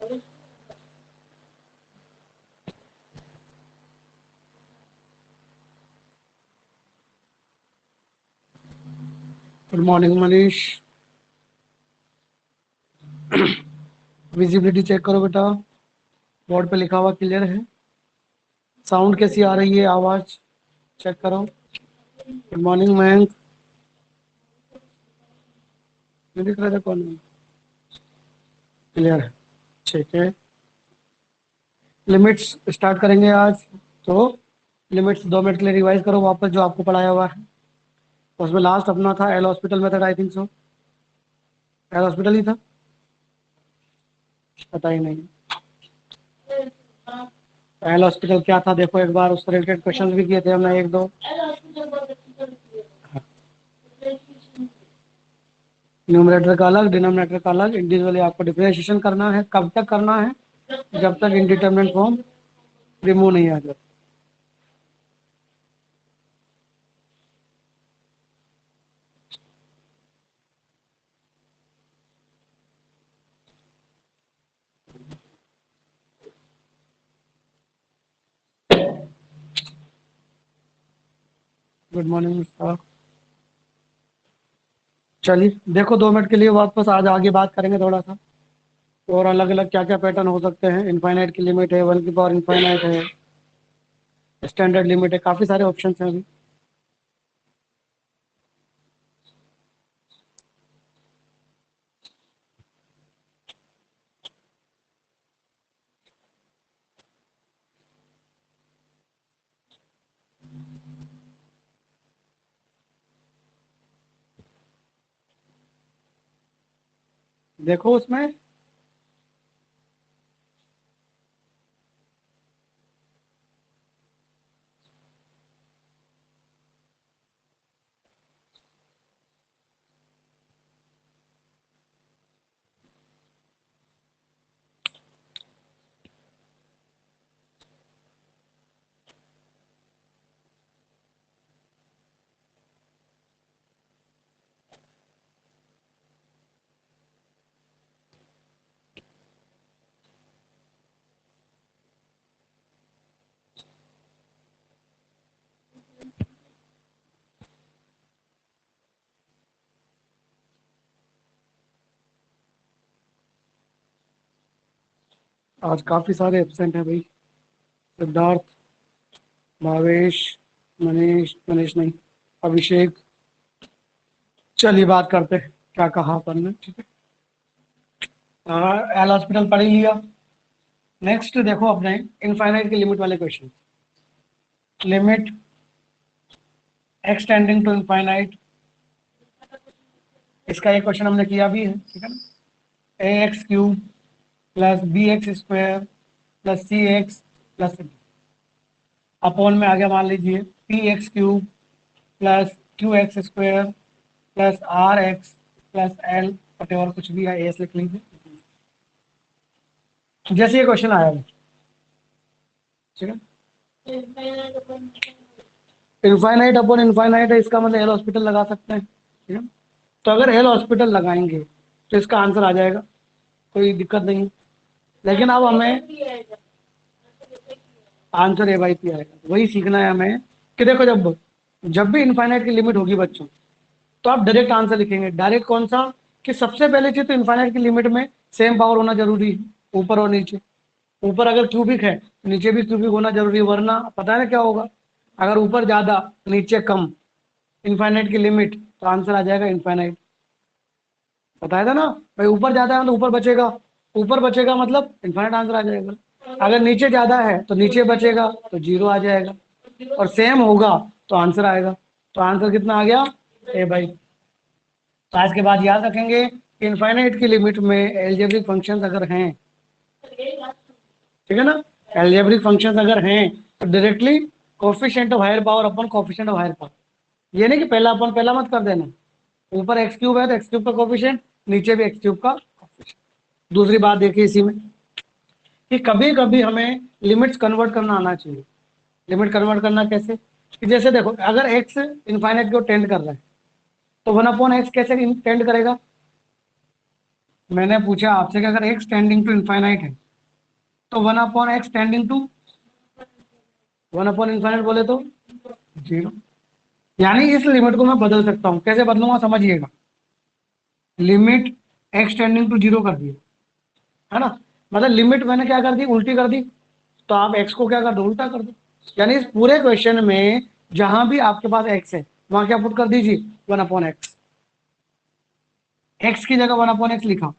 Good morning Manish. Visibility check करो बेटा, board पे लिखा हुआ क्लियर है? साउंड कैसी आ रही है, आवाज चेक करो। Good morning Mayank. नहीं दिख रहा था कौन? क्लियर है, ठीक है। लिमिट्स स्टार्ट करेंगे आज, तो लिमिट्स 2 मिनट के लिए रिवाइज करो वापस जो आपको पढ़ाया हुआ है। उसमें लास्ट अपना था L'Hospital method, I think so L'Hospital ही था, पता ही नहीं। एल हॉस्पिटल क्या था देखो एक बार, उससे रिलेटेड क्वेश्चन भी किए थे हमने एक दो। न्यूमरेटर का अलग, डिनोमिनेटर का अलग, इंडिविजुअली आपको डिफरेंशिएशन करना है। कब तक करना है? जब तक इंडिटरमिनेट फॉर्म रिमूव नहीं आ जाता। Good morning sir. चलिए देखो 2 मिनट के लिए वापस आज आगे बात करेंगे थोड़ा सा, और अलग अलग क्या क्या पैटर्न हो सकते हैं। इनफाइनाइट की लिमिट है, 1 की पावर इनफाइनाइट है, स्टैंडर्ड लिमिट है, काफी सारे ऑप्शन हैं अभी। देखो उसमें आज काफी सारे एब्सेंट हैं भाई। सिद्धार्थ, भावेश, मनीष, मनीष नहीं, अभिषेक। चलिए बात करते हैं क्या कहा अपन ने, ठीक है। एल हॉस्पिटल पढ़ ही लिया। नेक्स्ट देखो अपने इनफाइनाइट की लिमिट वाले question. Limit x tending to infinite, इसका एक क्वेश्चन हमने किया भी है, ठीक है ना। A X cube plus B X square plus C X plus upon में आ गया मान लीजिए P X cube plus Q X square plus are X plus L whatever कुछ भी है, एस लिख लीजिए। जैसे ये क्वेश्चन आया है, ठीक है। इनफाइनाइट अपॉन इनफाइनाइट है, इसका मतलब एल हॉस्पिटल लगा सकते हैं, ठीक है। तो अगर एल हॉस्पिटल लगाएंगे तो इसका आंसर आ जाएगा, कोई दिक्कत नहीं है। लेकिन अब हमें आंसर ए बाई पी आएगा, वही सीखना है हमें कि देखो जब जब भी इनफाइनाइट की लिमिट होगी बच्चों, तो आप डायरेक्ट आंसर लिखेंगे। डायरेक्ट कौन सा? कि सबसे पहले चीज तो इनफाइनाइट की लिमिट में सेम पावर होना जरूरी है, ऊपर और नीचे। ऊपर अगर क्यूबिक है तो नीचे भी क्यूबिक होना जरूरी है, वरना पता है ना क्या होगा, अगर ऊपर ज्यादा नीचे कम इनफाइनाइट की लिमिट, तो आंसर आ जाएगा इनफाइनाइट। बताया था ना भाई, ऊपर ज्यादा है तो ऊपर बचेगा, ऊपर बचेगा मतलब इनफाइनाइट आंसर आ जाएगा। अगर नीचे ज्यादा है तो नीचे बचेगा तो जीरो आ जाएगा, और सेम होगा तो आंसर आएगा। तो आंसर कितना आ गया? ए भाई। तो आज के बाद याद रखेंगे कि इनफाइनाइट की लिमिट में एलजेब्रिक फंक्शंस अगर हैं, ठीक है ना, एलजेब्रिक फंक्शंस अगर हैं तो directly coefficient of higher power अपन कोफिशिएंट ऑफ हायर पावर। ये नहीं कि पहला अपन पहला मत कर देना। ऊपर एक्स क्यूब है तो एक्स क्यूब का कोफिशिएंट, नीचे भी एक्स क्यूब का कोफिशिएंट। दूसरी बात देखिए इसी में कि कभी कभी हमें लिमिट्स कन्वर्ट करना आना चाहिए। लिमिट कन्वर्ट करना कैसे? कि जैसे देखो अगर एक्स इनफाइनाइट को टेंड कर रहा है तो 1/x कैसे टेंड करेगा? मैंने पूछा आपसे कि अगर x टेंडिंग टू इनफाइनाइट है तो 1/x टेंडिंग टू 1/इनफाइनाइट बोले तो 0। यानी इस लिमिट को मैं बदल सकता हूँ। कैसे बदलूंगा समझिएगा। लिमिट x टेंडिंग टू 0 कर दिए, है ना। मतलब लिमिट मैंने क्या कर दी, उल्टी कर दी। तो आप x को क्या कर दो, उल्टा कर दो। यानी इस पूरे क्वेश्चन में जहां भी आपके पास x है वहां क्या पुट कर दीजिए, 1/x। x की जगह 1/x लिखा,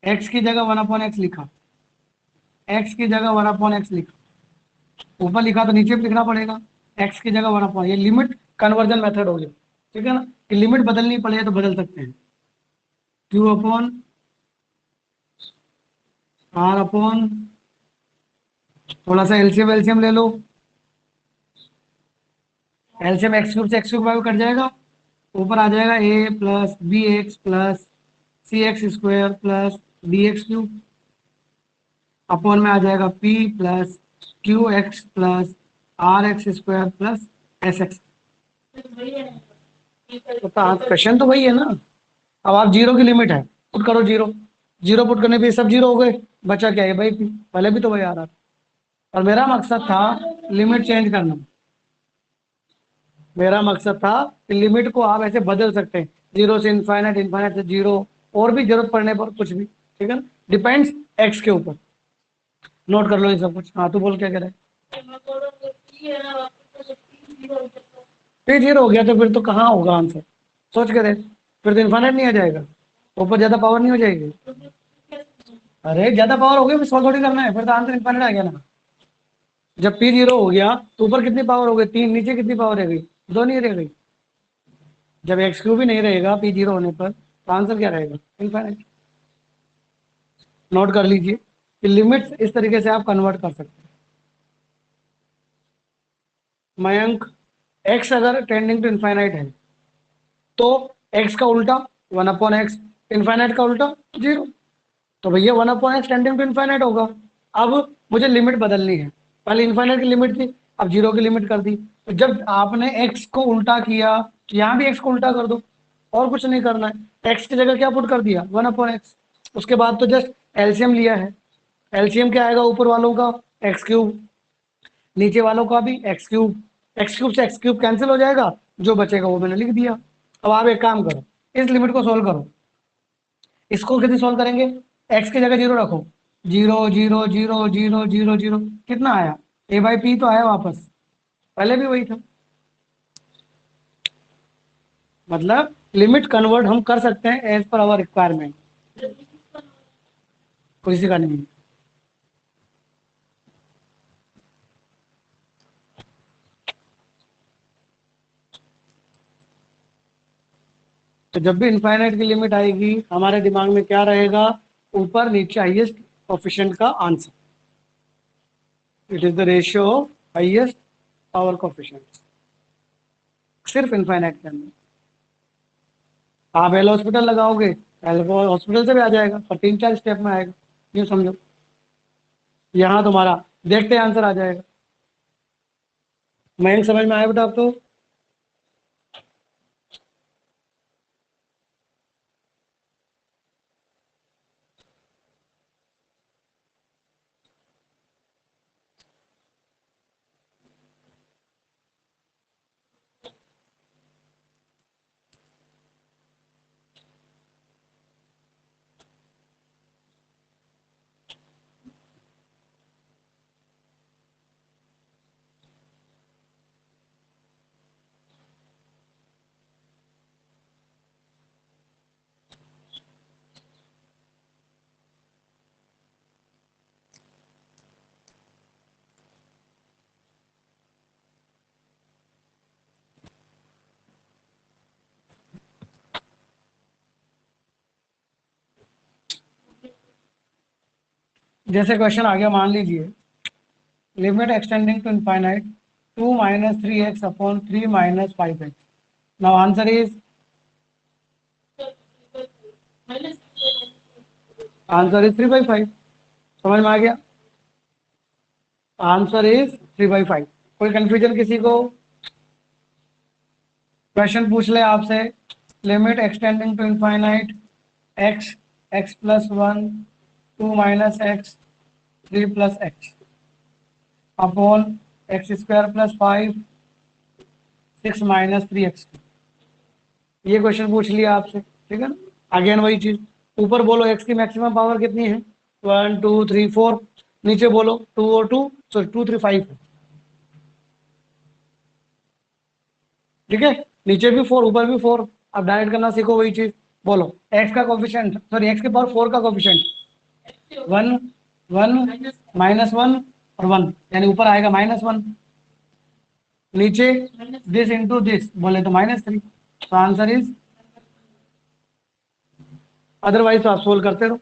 x की जगह 1/x लिखा, x की जगह 1/x लिखा। ऊपर लिखा तो नीचे भी लिखना पड़ेगा, x की जगह 1/, ये लिमिट कन्वर्जन मेथड हो गया। ठीक है ना, कि लिमिट बदलनी पड़े तो बदल सकते हैं। q/r/, थोड़ा सा एलसीएम एलसीएम ले लो। एलसीएम x³ से x³ कट जाएगा, ऊपर आ जाएगा a plus B x plus C x square plus d x cube, upon में आ जाएगा p plus Q x plus are x square plus s x. तो क्वेश्चन तो वही है ना। अब आप 0 की लिमिट है, पुट करो 0। 0 पुट करने पे सब 0 हो गए, बचा क्या है भाई p। पहले भी तो वही आ रहा था, और मेरा मकसद था लिमिट चेंज करना। मेरा मकसद था कि लिमिट को आप ऐसे बदल सकते हैं, 0 से इनफाइनाइट, इनफाइनाइट से 0, और भी जरूरत पड़ने पर कुछ भी। ठीक है ना, डिपेंड्स एक्स के ऊपर। नोट कर लो ये सब कुछ। हाँ तू बोल क्या कह रहा है। पे 0 हो गया तो फिर तो कहाँ होगा आंसर, सोच के देख। फिर तो इनफाइनाइट नहीं आ जाएगा, ऊपर ज्यादा पावर नहीं हो जाएगी। अरे ज्यादा पावर हो गई फिर सॉल्व थोड़ी करना है, फिर तो आंसर इनफाइनाइट आ गया ना। जब p 0 हो गया तो ऊपर कितनी पावर हो गई, 3, नीचे कितनी पावर रह गई, 2 नहीं रह गई। जब x³ भी नहीं रहेगा p 0 होने पर तो आंसर क्या रहेगा, इनफाइनाइट। नोट कर लीजिए कि लिमिट्स इस तरीके से आप कन्वर्ट कर सकते हैं। मयंक, x अगर टेंडिंग टू इनफाइनाइट है तो x का उल्टा 1/x, इनफाइनाइट का उल्टा 0। तो भैया 1/x टेंडिंग टू इनफाइनाइट होगा। अब मुझे लिमिट बदलनी है, पहले इनफाइनाइट की लिमिट थी, अब 0 की लिमिट कर दी। तो जब आपने x को उल्टा किया, यहाँ भी x को उल्टा कर दो, और कुछ नहीं करना है। x की जगह क्या पुट कर दिया, 1/x। उसके बाद तो जस्ट एलसीएम लिया है। एलसीएम क्या आएगा, ऊपर वालों का x³, नीचे वालों का भी x³। x³ से x³ कैंसिल हो जाएगा, जो बचेगा वो मैंने लिख दिया। अब आप एक काम करो, इस लिमिट को सोल्व करो। इसको कैसे सोल्व करेंगे, x की जगह 0 रखो, 0 0 0 0 0 0, कितना आया, a/p तो आया वापस, पहले भी वही था। मतलब लिमिट कन्वर्ट हम कर सकते हैं एज पर आवर रिक्वायरमेंट, किसी का नहीं। तो जब भी इनफाइनाइट की लिमिट आएगी हमारे दिमाग में क्या रहेगा, ऊपर नीचे हाईएस्ट कोफिशिएंट का answer. It is the ratio of highest power coefficient, सिर्फ इनफाइनाइट के अंदर। आप एल हॉस्पिटल लगाओगे, एल हॉस्पिटल से भी आ जाएगा, पर 3-4 स्टेप में आएगा, यूँ समझो। यहाँ तुम्हारा देखते आंसर आ जाएगा। मैं समझ में आया बेटा आपको। जैसे क्वेश्चन आ गया, मान लीजिए limit extending to infinite 2 - 3x upon 3 - 5x। Now answer is, answer is 3/5। समझ में आ गया, आंसर इज 3/5। कोई कंफ्यूजन किसी को, क्वेश्चन पूछ ले आपसे limit extending to infinite x, x plus 1, 2 minus x, 3 plus x upon x square plus 5, 6 minus 3x। ये क्वेश्चन पूछ लिया आपसे, ठीक है ना। अगेन वही चीज, ऊपर बोलो एक्स की मैक्सिमम पावर कितनी है, 1 2 3 4, नीचे बोलो 2 और 2, सॉरी 2 3 5, ठीक है। नीचे भी 4, ऊपर भी 4। अब डायरेक्ट करना सीखो, वही चीज बोलो। एक्स का कोफिशिएंट, सॉरी एक्स के पावर 4 का कोफिशिएंट 1, 1 माइनस 1 और 1, यानी ऊपर आएगा -1, नीचे दिस इंटू दिस बोले तो -3, तो आंसर इज, अदरवाइज तो आप सोल्व करते रहो,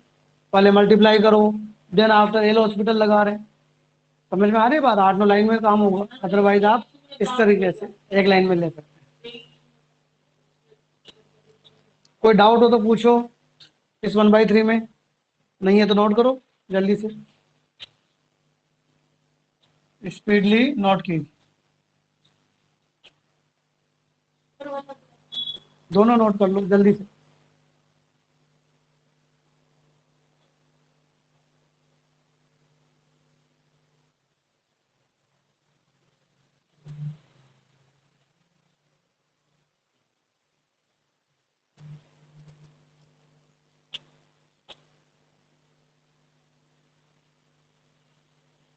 पहले मल्टीप्लाई करो, देन आफ्टर एल हॉस्पिटल लगा रहे हैं। समझ में आ रही बात, 8 9 लाइन में काम होगा, अदरवाइज आप इस तरीके से एक लाइन में ले सकते हैं। कोई डाउट हो तो पूछो इस 1/3 में, नहीं है तो नोट करो जल्दी से, स्पीडली नोट की, दोनों नोट कर लो जल्दी से।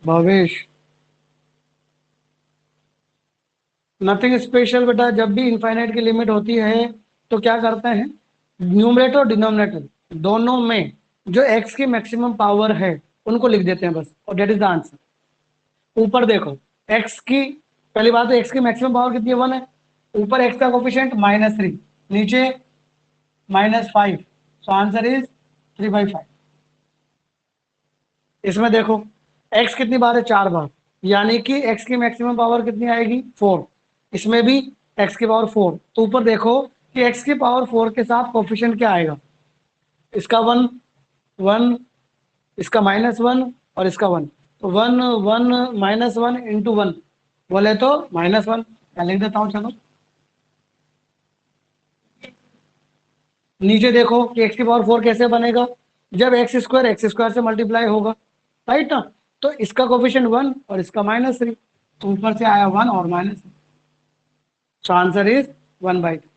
भावेश, नथिंग स्पेशल बेटा, जब भी इनफाइनाइट की लिमिट होती है तो क्या करते हैं, न्यूमरेटर और डिनोमिनेटर दोनों में जो एक्स की मैक्सिमम पावर है उनको लिख देते हैं बस, और डेट इज द आंसर। ऊपर देखो, एक्स की, पहली बात तो एक्स की मैक्सिमम पावर कितनी है, 1 है। ऊपर एक्स का कोफिशिएंट -3, नीचे -5, सो आंसर इज 3/5। इसमें देखो x कितनी बार है, 4 बार, यानी कि x की मैक्सिमम पावर कितनी आएगी, 4। इसमें भी x की पावर 4, तो ऊपर देखो कि x की पावर 4 के साथ कोफिशिएंट क्या आएगा, इसका 1 1, इसका -1 और इसका 1, तो 1 1 -1 इंटू 1 बोले तो -1, क्या लिख देता हूँ, चलो। नीचे देखो कि x की पावर 4 कैसे बनेगा, जब एक्स स्क्वायर से मल्टीप्लाई होगा, राइट ना। तो इसका कोफिशिएंट 1 और इसका -3, तो ऊपर से आया 1 और -3, सो आंसर इज 1/2।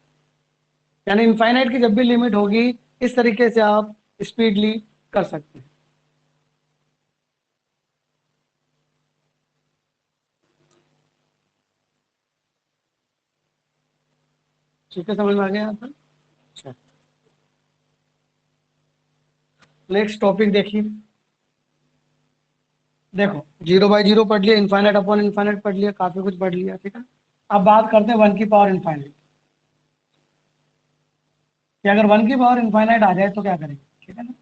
यानी इनफाइनाइट की जब भी लिमिट होगी इस तरीके से आप स्पीडली कर सकते हैं। ठीक है, समझ में आ गया यहाँ पर। अच्छा, नेक्स्ट टॉपिक देखिए। देखो 0/0 पढ़ लिया, इनफाइनाइट अपॉन इनफाइनाइट पढ़ लिया, काफी कुछ पढ़ लिया, ठीक है। अब बात करते हैं 1 की पावर इनफाइनाइट, कि अगर 1 की पावर इनफाइनाइट आ जाए तो क्या करेंगे, ठीक है ना।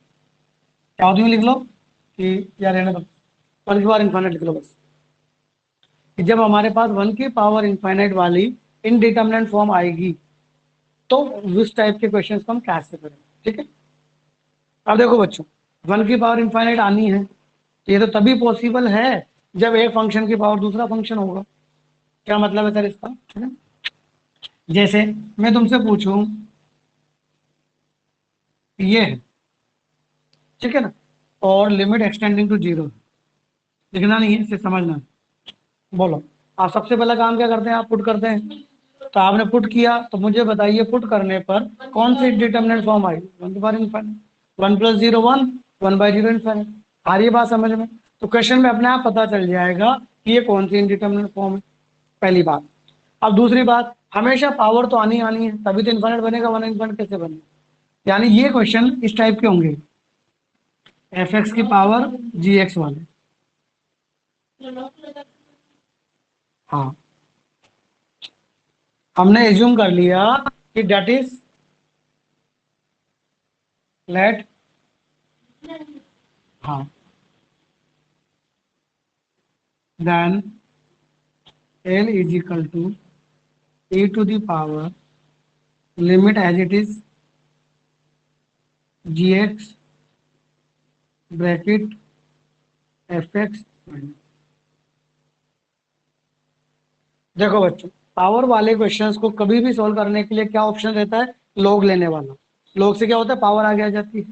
क्या होती है, लिख लो कि क्या रहने दो, 1 की पावर इनफाइनाइट लिख लो बस, कि जब हमारे पास 1 की पावर इनफाइनाइट वाली इनडिटरमिनेंट फॉर्म आएगी तो उस टाइप के क्वेश्चन को हम कैसे करें, ठीक है। अब देखो बच्चों, 1 की पावर इनफाइनाइट आनी है, ये तो तभी पॉसिबल है जब एक फंक्शन की पावर दूसरा फंक्शन होगा। क्या मतलब है सर इसका, ठीक है। जैसे मैं तुमसे पूछूं, ये है, ठीक है ना, और लिमिट एक्सटेंडिंग टू 0, लिखना नहीं है, सिर्फ समझना है। बोलो, आप सबसे पहला काम क्या करते हैं, आप पुट करते हैं, तो आपने पुट किया, तो मुझे बताइए पुट करने पर कौन सी डिटर्मिनेंट फॉर्म आई, 1 की पावर इनफाइनाइट, 1 + 0 1, 1/0 इनफाइनाइट। आ रही है बात समझ में, तो क्वेश्चन में अपने आप पता चल जाएगा कि ये कौन सी इनडिटर्मिनेंट फॉर्म है, पहली बात। अब दूसरी बात, हमेशा पावर तो आनी आनी है, तभी तो इनफाइनाइट बनेगा, 1 इनफाइनाइट कैसे बनेगा। यानी ये क्वेश्चन इस टाइप के होंगे, f(x) की पावर gx वाले। हाँ, हमने एज्यूम कर लिया कि डेट इज लेट, हाँ, then l is equal to e to the power limit as it is gx bracket f(x). देखो बच्चों, पावर वाले क्वेश्चंस को कभी भी सॉल्व करने के लिए क्या ऑप्शन रहता है, लॉग लेने वाला। लोग से क्या होता है, पावर आगे आ जाती है,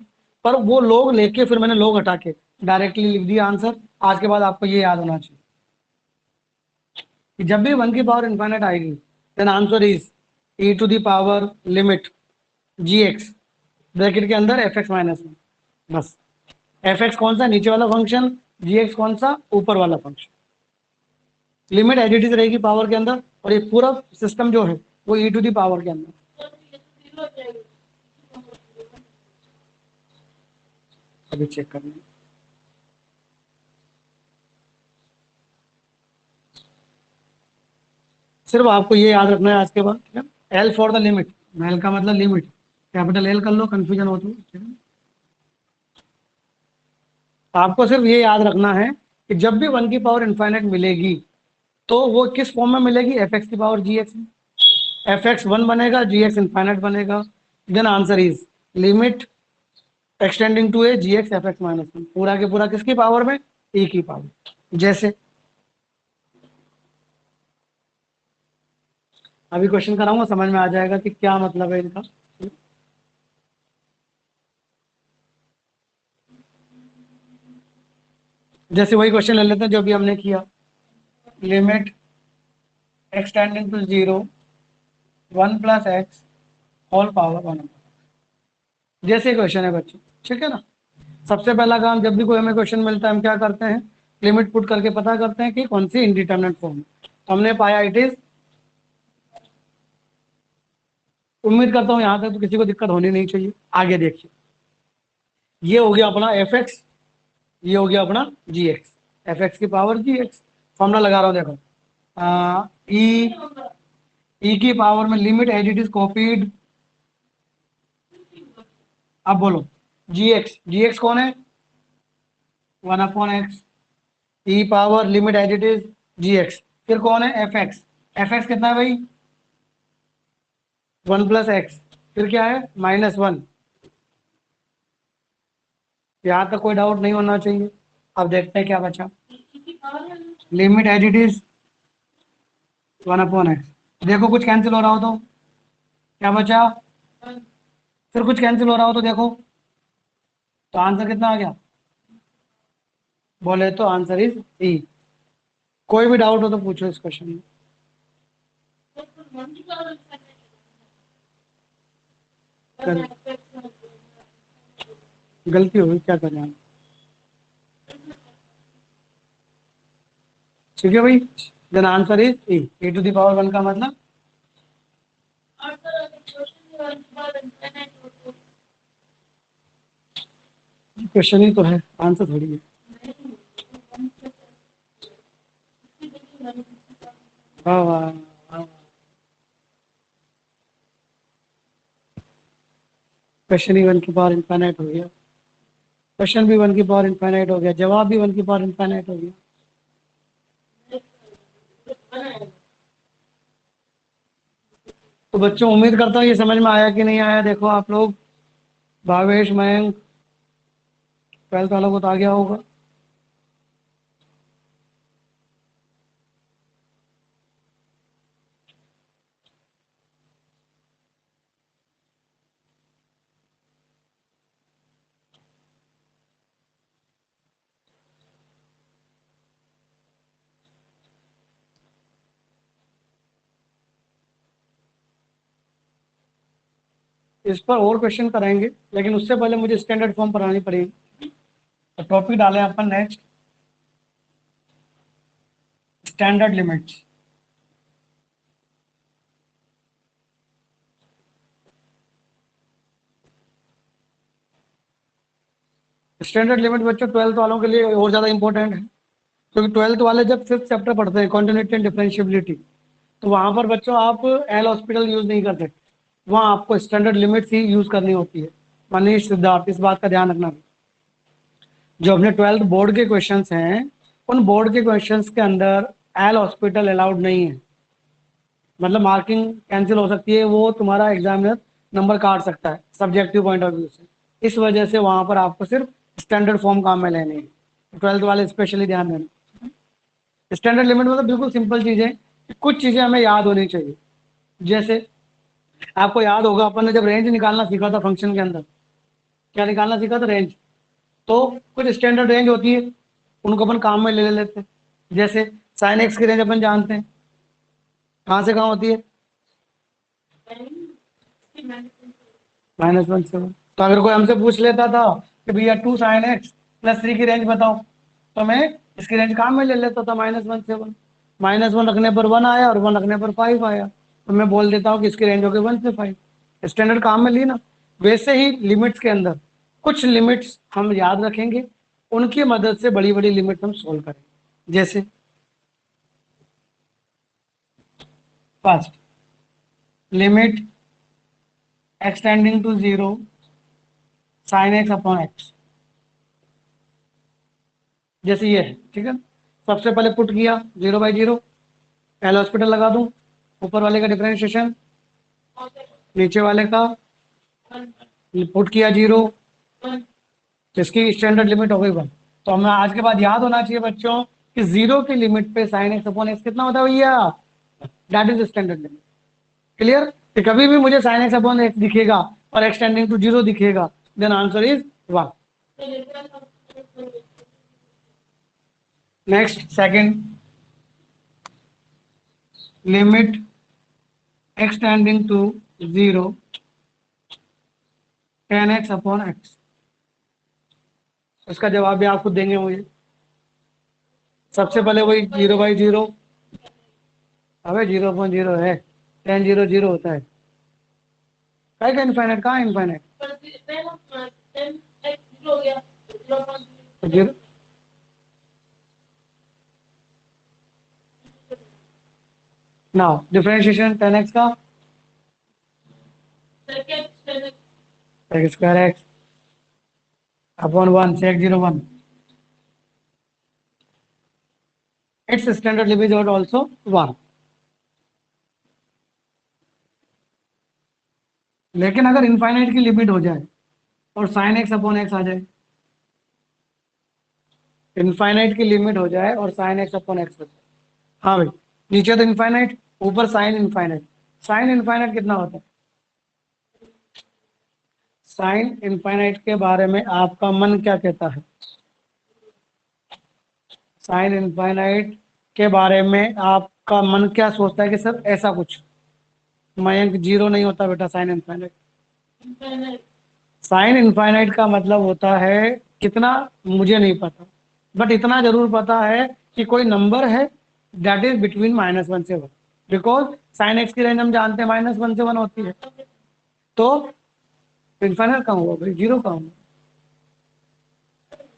पर वो लोग लेके फिर मैंने लोग हटा के डायरेक्टली लिख दिया आंसर। आज के बाद आपको ये याद होना चाहिए कि जब भी 1 की पावर इनफाइनाइट आएगी then answer is e to the power limit g x bracket के अंदर एफ एक्स माइनस में। बस एफ एक्स कौन सा, नीचे वाला फंक्शन, जी एक्स कौन सा, ऊपर वाला function. Limit as it is रहेगी पावर के अंदर, और ये पूरा सिस्टम जो है वो ई टू दी पावर के अंदर। अभी चेक करना है। सिर्फ आपको ये याद रखना है आज के बाद, ठीक है। L for the limit, L का मतलब लिमिट, कैपिटल एल कर लो, कंफ्यूजन हो तो, ठीक है। आपको सिर्फ ये याद रखना है कि जब भी 1 की पावर इनफाइनाइट मिलेगी तो वो किस फॉर्म में मिलेगी, एफ एक्स की पावर जी एक्स में। एफ एक्स 1 बनेगा, जी एक्स इनफाइनाइट बनेगा, then answer is limit extending to a g x f x minus 1, पूरा के पूरा किसकी पावर में, ए की पावर। जैसे अभी क्वेश्चन कराऊंगा, समझ में आ जाएगा कि क्या मतलब है इनका। जैसे वही क्वेश्चन ले लेते हैं जो अभी हमने किया, limit extending to zero 1 plus x whole power 1। जैसे क्वेश्चन है बच्चों, ठीक है ना। सबसे पहला काम, जब भी कोई हमें क्वेश्चन मिलता है हम क्या करते हैं, लिमिट पुट करके पता करते हैं कि कौन सी इनडिटरमिनेट फॉर्म है। तो हमने पाया इट इज, उम्मीद करता हूं यहां तक तो किसी को दिक्कत होनी नहीं चाहिए। आगे देखिए, ये हो गया अपना एफ एक्स, ये हो गया अपना जी एक्स, एफ एक्स की पावर जी एक्स। फॉर्मूला लगा रहा हूं देखो, ई ई की पावर में limit as it is copied. अब बोलो, जी एक्स कौन है, 1/x, e power limit as it is g x. फिर कौन है, एफ एक्स कितना है भाई, 1 प्लस एक्स, फिर क्या है -1। यहाँ तक कोई डाउट नहीं होना चाहिए। अब देखते हैं क्या बचा, limit as it is 1/x। देखो कुछ कैंसिल हो रहा हो तो क्या बचा, फिर कुछ कैंसिल हो रहा हो तो देखो, तो आंसर कितना आ गया, बोले तो आंसर इज ई। कोई भी डाउट हो तो पूछो इस क्वेश्चन में। गलती हुई, क्या करना है, ठीक है भाई। Then answer is a to the power 1 का मतलब, क्वेश्चन ही तो है, आंसर थोड़ी है। वाह वाह वाह। क्वेश्चन ही 1 की पावर इनफाइनाइट हो गया, क्वेश्चन भी 1 की पावर इनफाइनाइट हो गया, जवाब भी 1 की पावर इनफाइनाइट हो गया। तो बच्चों उम्मीद करता हूँ ये समझ में आया कि नहीं आया। देखो आप लोग, भावेश, मयंक, 12th वालों को तो आ गया होगा। इस पर और क्वेश्चन कराएंगे, लेकिन उससे पहले मुझे स्टैंडर्ड फॉर्म पढ़ानी पड़ेगी। तो टॉपिक डालें अपन next, standard limits. Standard limit बच्चों 12th वालों के लिए और ज़्यादा इंपॉर्टेंट है, क्योंकि 12th वाले जब 5th चैप्टर पढ़ते हैं, कॉन्टिन्यूटी एंड डिफरेंशियबिलिटी, तो वहां पर बच्चों आप एल हॉस्पिटल यूज नहीं कर सकते, वहां आपको स्टैंडर्ड लिमिट्स ही यूज करनी होती है। मनीष, सिद्धार्थ, इस बात का ध्यान रखना। जो अपने 12th बोर्ड के क्वेश्चंस हैं, उन बोर्ड के क्वेश्चंस के अंदर एल हॉस्पिटल अलाउड नहीं है, मतलब मार्किंग कैंसिल हो सकती है, वो तुम्हारा एग्जामिनर नंबर काट सकता है सब्जेक्टिव पॉइंट ऑफ व्यू से। इस वजह से वहां पर आपको सिर्फ स्टैंडर्ड फॉर्म काम में लेने हैं। 12th वाले स्पेशली ध्यान देना। स्टैंडर्ड लिमिट मतलब बिल्कुल सिंपल चीज़ है कि कुछ चीज़ें हमें याद होनी चाहिए। जैसे आपको याद होगा अपन ने जब रेंज निकालना सीखा था फंक्शन के अंदर, क्या निकालना सीखा था? रेंज। तो कुछ स्टैंडर्ड रेंज होती है, उनको अपन काम में ले लेते हैं। जैसे साइन एक्स की रेंज अपन जानते हैं, कहाँ से कहाँ होती है? -1 से 1। तो अगर कोई हमसे पूछ लेता था कि भैया 2 sin x + 3 की रेंज बताओ, तो मैं इसकी रेंज काम में ले लेता था -1 से 1। -1 रखने पर 1 आया और 1 रखने पर 5 आया, तो मैं बोल देता हूँ कि इसकी रेंज होगी 1 से 5। स्टैंडर्ड काम में ली ना। वैसे ही लिमिट्स के अंदर कुछ लिमिट्स हम याद रखेंगे, उनकी मदद से बड़ी बड़ी लिमिट हम सोल्व करेंगे। जैसे first, limit x tending to 0 sin x/x, जैसे ये है, ठीक है। सबसे पहले पुट किया 0/0, पहले हॉस्पिटल लगा दूं, ऊपर वाले का डिफरेंशिएशन, नीचे वाले का पुट किया 0, तो इसकी स्टैंडर्ड लिमिट हो गई 1। तो हमें आज के बाद याद होना चाहिए बच्चों कि 0 की लिमिट पे sin x/x कितना होता है भैया? That is standard limit. Clear? कि कभी भी मुझे sin x/x दिखेगा और x टेंडिंग टू 0 दिखेगा, then answer is 1। Next, second, limit x tending to 0 tan x/x। इसका जवाब भी आप खुद देंगे मुझे। सबसे पहले वही 0/0, अबे 0.0 है, tan 0 0 होता है। काय का इनफाइनाइट, कहाँ infinite? Zero. Now differentiation tan x का sec² x upon 1 sec 0 1। It's standard limit is also 1। लेकिन अगर इनफाइनाइट की लिमिट हो जाए और sin x/x आ जाए, इनफाइनाइट की लिमिट हो जाए और sin x/x हो जाए, हाँ भाई, नीचे तो इनफाइनाइट, ऊपर साइन इनफाइनाइट। साइन इनफाइनाइट कितना होता है? साइन इनफाइनाइट के बारे में आपका मन क्या कहता है? साइन इनफाइनाइट के बारे में आपका मन क्या सोचता है कि सर ऐसा कुछ? मयंक, 0 नहीं होता बेटा साइन इनफाइनाइट। साइन इनफाइनाइट का मतलब होता है कितना, मुझे नहीं पता, बट इतना जरूर पता है कि कोई नंबर है दैट इज बिटवीन -1 से 1। बिकॉज साइन एक्स की रेंज हम जानते हैं -1 से 1 होती है, तो इनफाइनाइट कहाँ हुआ भाई? 0 कहाँ हुआ?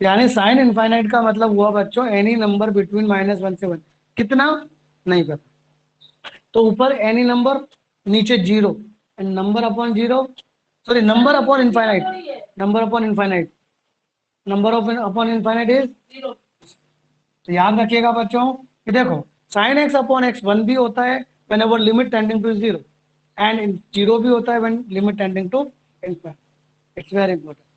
यानी साइन इनफाइनाइट का मतलब हुआ बच्चों एनी नंबर बिटवीन -1 से 1। कितना नहीं पता। तो ऊपर एनी नंबर, नीचे 0, and number upon 0, sorry number upon infinite, number upon infinite, number of upon infinite is 0। तो याद रखिएगा बच्चों कि देखो sin x/x 1 भी होता है whenever limit tending to 0, and 0 भी होता है when limit tending to infinity। It's very important.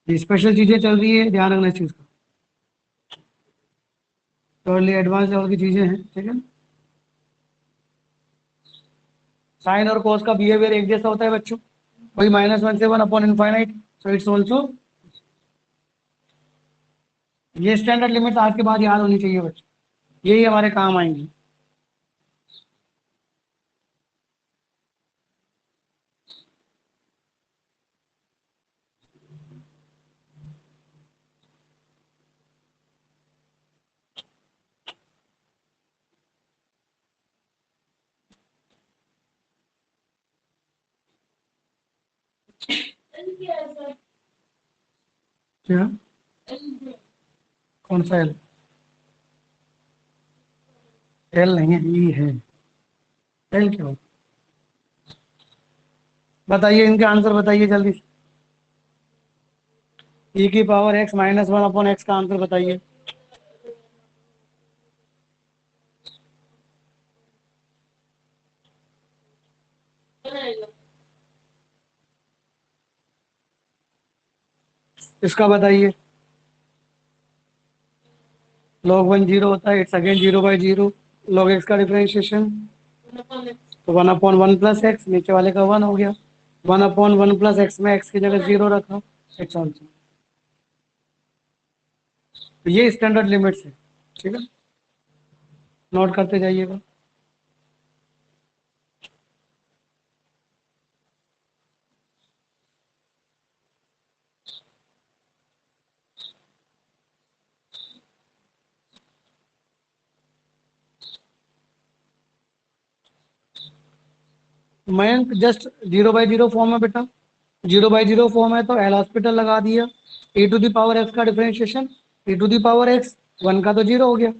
ये स्पेशल चीजें चल रही है, ध्यान रखना इस चीज का। थोड़ी एडवांस लेवल की चीजें हैं, ठीक है। साइन और कोस का बिहेवियर एक जैसा होता है बच्चों, वही -1 से 1 upon infinite, so it's also. ये स्टैंडर्ड लिमिट आज के बाद याद होनी चाहिए बच्चों, यही हमारे काम आएंगी। क्या? कौन सा एल? एल नहीं है, ई है। एल क्या होता? बताइए इनके आंसर बताइए जल्दी। ई की पावर x -1 अपॉन x का आंसर बताइए। इसका बताइए। log 1 0 होता है, इट्स अगेन 0/0, log x का डिफरेंशिएशन तो 1/1 + x, नीचे वाले का 1 हो गया। 1/1 + x में x की जगह 0 रखा, x आंसर। ये स्टैंडर्ड लिमिट्स है, ठीक है, नोट करते जाइएगा। मैं जस्ट 0/0 फॉर्म है बेटा, 0/0 फॉर्म है तो एल हॉस्पिटल लगा दिया। e⁻x का डिफरेंशिएशन, e⁻x 1 का तो 0 हो गया,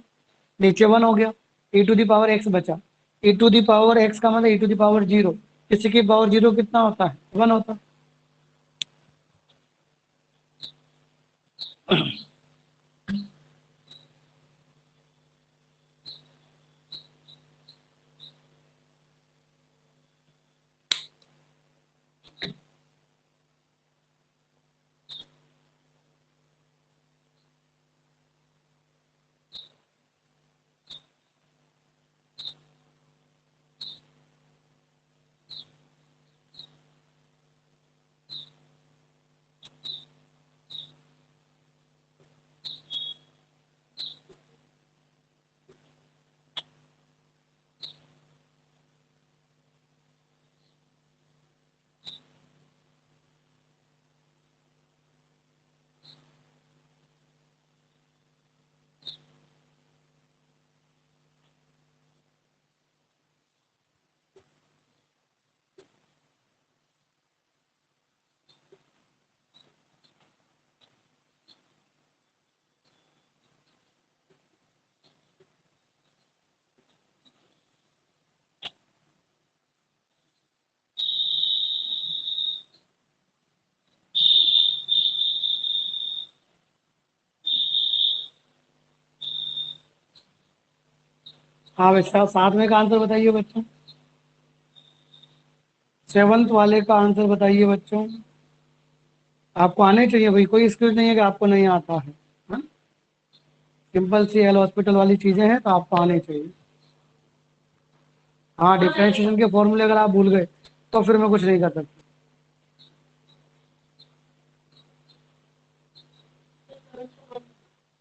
नीचे 1 हो गया, e⁻x बचा। e⁻x का मतलब e⁻0, किसी की पावर 0 कितना होता है, 1 होता है। हाँ बच्चा, 7वें का आंसर बताइए बच्चों, 7th वाले का आंसर बताइए बच्चों। आपको आने चाहिए भाई, कोई स्किल नहीं है कि आपको नहीं आता है, हाँ? सिंपल सी एल हॉस्पिटल वाली चीजें हैं तो आपको आने चाहिए। हाँ, डिफरेंशिएशन के फॉर्मूले अगर आप भूल गए तो फिर मैं कुछ नहीं कर सकता।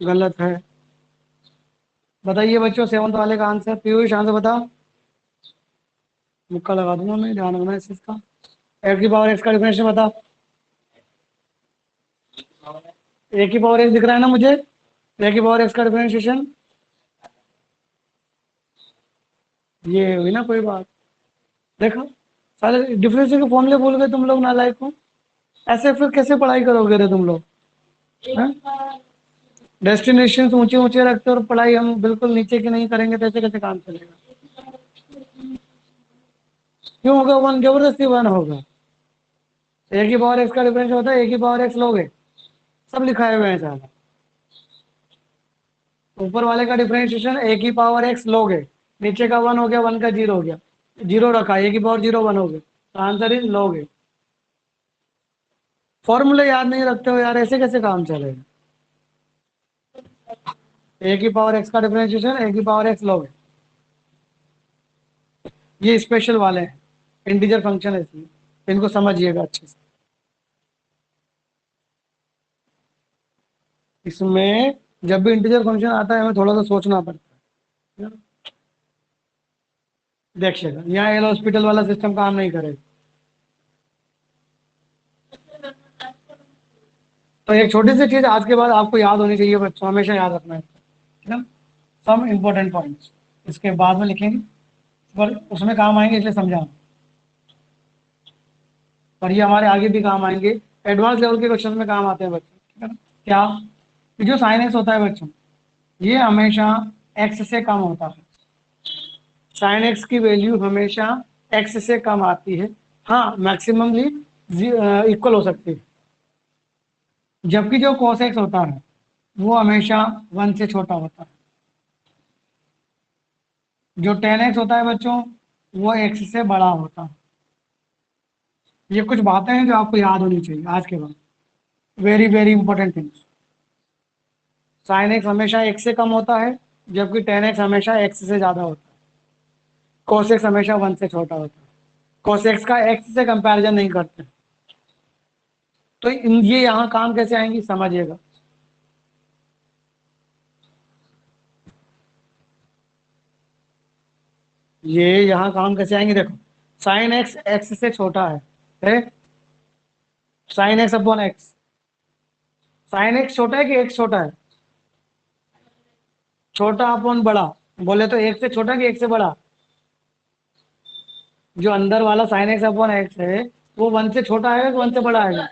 गलत है। बताइए बच्चों, 7th वाले का आंसर, पीयूष आंसर बताओ। मुक्का लगा दूंगा मैं, ध्यान रखना इस चीज का। e⁻x का डिफरेंशियल बताओ। e⁻x दिख रहा है ना मुझे, e⁻x का डिफरेंशिएशन, ये हुई ना कोई बात। देखो, सारे डिफरेंशियल के फॉर्मूले भूल गए तुम लोग, नालायक हो। ऐसे फिर कैसे पढ़ाई करोगे रे तुम लोग, हैं? डेस्टिनेशन ऊंचे ऊंचे रखते और पढ़ाई हम बिल्कुल नीचे की नहीं करेंगे तो ऐसे कैसे काम चलेगा। क्यों होगा, 1 जबरदस्ती 1 होगा। e⁻x का डिफरेंस होता है, e⁻x लोगे, सब लिखाए हुए हैं सारा। ऊपर वाले का डिफरेंशिएशन e⁻x लोगे, नीचे का 1 हो गया, 1 का 0 हो गया, 0 रखा, e⁻0 1 हो गया, तो आंसर इज लोगे। फॉर्मूले याद नहीं रखते हो यार, ऐसे कैसे काम चलेगा। e⁻x का डिफरेंशिएशन e⁻x लोगे, ये स्पेशल वाले हैं, इंटीजर फंक्शन है इसमें, इनको समझिएगा अच्छे से। इसमें जब भी इंटीजर फंक्शन आता है हमें थोड़ा सा सोचना पड़ता है। देखिएगा, यहाँ एल हॉस्पिटल वाला सिस्टम काम नहीं करेगा। तो एक छोटी सी चीज आज के बाद आपको याद होनी चाहिए बच्चों, हमेशा याद रखना है, ठीक है। सम इम्पोर्टेंट पॉइंट्स इसके बाद में लिखेंगे, पर उसमें काम आएंगे इसलिए समझा, और ये हमारे आगे भी काम आएंगे, एडवांस लेवल के क्वेश्चन में काम आते हैं बच्चों, ठीक है ना। क्या, ये जो साइन एक्स होता है बच्चों, ये हमेशा एक्स से कम होता है। साइन एक्स की वैल्यू हमेशा एक्स से कम आती है, हाँ मैक्सिममली इक्वल हो सकती है। जबकि जो cos x होता है वो हमेशा 1 से छोटा होता है। जो tan x होता है बच्चों, वो x से बड़ा होता है। ये कुछ बातें हैं जो आपको याद होनी चाहिए आज के बाद, very very important things. Sine x हमेशा x से कम होता है, जबकि tan x हमेशा x से ज्यादा होता है। cos x हमेशा 1 से छोटा होता है, cos x का x से कंपैरिजन नहीं करते। तो ये यहाँ काम कैसे आएंगी समझिएगा। ये यहाँ काम कैसे आएंगे देखो, साइन एक्स एक्स से छोटा है sign x upon x, sine x छोटा है कि एक्स छोटा है, छोटा अपॉन बड़ा, बोले तो एक से छोटा कि एक से बड़ा, जो अंदर वाला साइन एक्स अपॉन एक्स है वो 1 से छोटा आएगा कि 1 से बड़ा आएगा,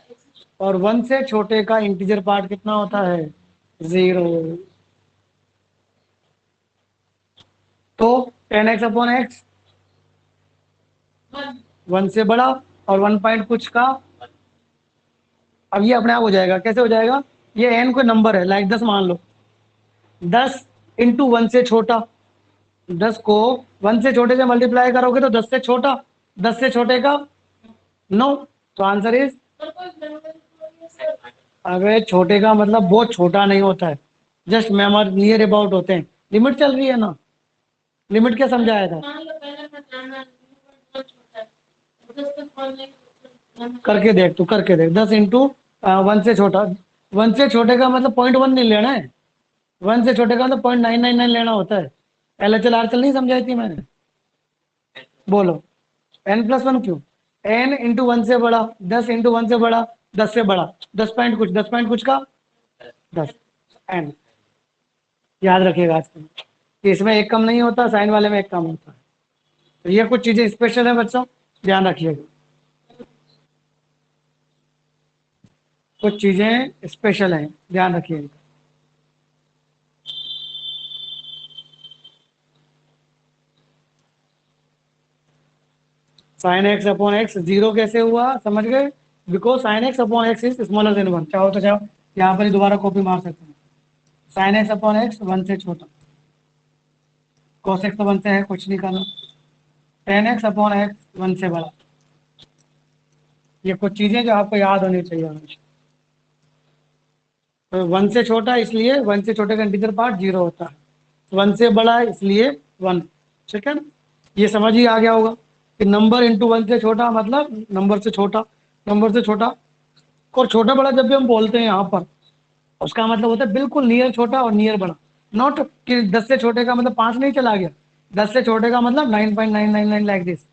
और 1 से छोटे का इंटीजर पार्ट कितना होता है 0। तो टेन एक्स अपॉन एक्स 1 से बड़ा और 1 पॉइंट कुछ का, अब ये अपने आप हो जाएगा, कैसे हो जाएगा, ये एन कोई नंबर है लाइक 10 मान लो, 10 इंटू 1 से छोटा, 10 को 1 से छोटे से मल्टीप्लाई करोगे तो 10 से छोटा, 10 से छोटे का 9, तो आंसर इज, अबे छोटे का मतलब बहुत छोटा नहीं होता है, जस्ट मेमोर नियर अबाउट होते हैं, लिमिट चल रही है ना, लिमिट क्या समझाया था, करके देख तू, करके देख, 10 इंटू 1 से छोटा, 1 से छोटे का मतलब 0.1 नहीं लेना है, 1 से छोटे का मतलब 0.999 लेना होता है, LHL RHL नहीं समझाई थी मैंने, बोलो n+1 क्यों, n इंटू 1 से बड़ा, 10 इंटू 1 से बड़ा, 10 से बड़ा, 10 पॉइंट कुछ, 10 पॉइंट कुछ का 10 n, याद रखिएगा आज कि इसमें एक कम नहीं होता, साइन वाले में एक कम होता है, तो ये कुछ चीजें स्पेशल है बच्चों, ध्यान रखिएगा, कुछ चीजें स्पेशल हैं, ध्यान रखिएगा। साइन एक्स अपॉन एक्स 0 कैसे हुआ समझ गए, because sign x upon x is smaller than 1, चाहो तो चाहो यहाँ पर ही दोबारा कॉपी मार सकते हैं, साइन एक्स अपॉन एक्स 1 से छोटा, cos x तो 1 से है, कुछ नहीं करना, tan x अपॉन एक्स 1 से बड़ा, ये कुछ चीजें जो आपको याद होनी चाहिए हमेशा, तो 1 से छोटा इसलिए 1 से छोटे का इंटीजर पार्ट 0 होता है, 1 से बड़ा इसलिए 1, ठीक है ना, ये समझ ही आ गया होगा कि नंबर इंटू 1 से छोटा मतलब नंबर से छोटा, नंबर से छोटा, और छोटा बड़ा जब भी हम बोलते हैं यहाँ पर उसका मतलब होता है बिल्कुल नियर छोटा और नियर बड़ा, नॉट कि 10 से छोटे का मतलब 5 नहीं चला गया, 10 से छोटे का मतलब 9.999 like this.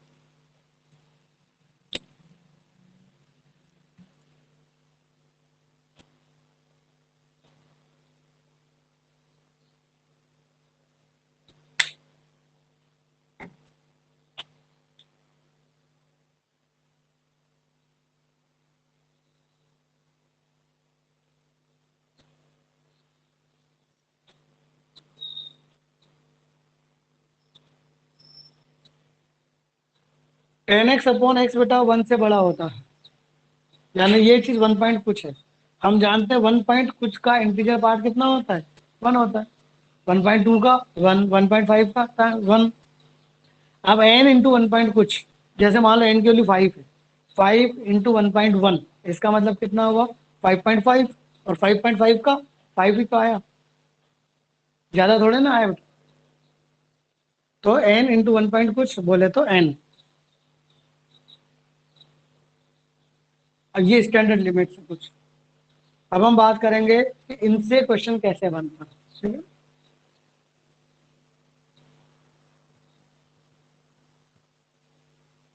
Ten x upon x बेटा 1 से बड़ा होता है, यानी ये चीज 1 पॉइंट कुछ है, हम जानते हैं 1 पॉइंट कुछ का इंटीजर पार्ट कितना होता है 1 होता है, 1.2 का 1, 1.5 का 1, अब n इंटू 1 पॉइंट कुछ, जैसे मान लो n की वैल्यू 5 है, 5 इंटू 1.1 इसका मतलब कितना हुआ 5.5, और 5.5 का 5 ही तो आया, ज्यादा थोड़े ना आया, तो n इंटू 1 पॉइंट कुछ बोले तो n, अब ये स्टैंडर्ड लिमिट से कुछ, अब हम बात करेंगे कि इनसे क्वेश्चन कैसे बनता है, ठीक है,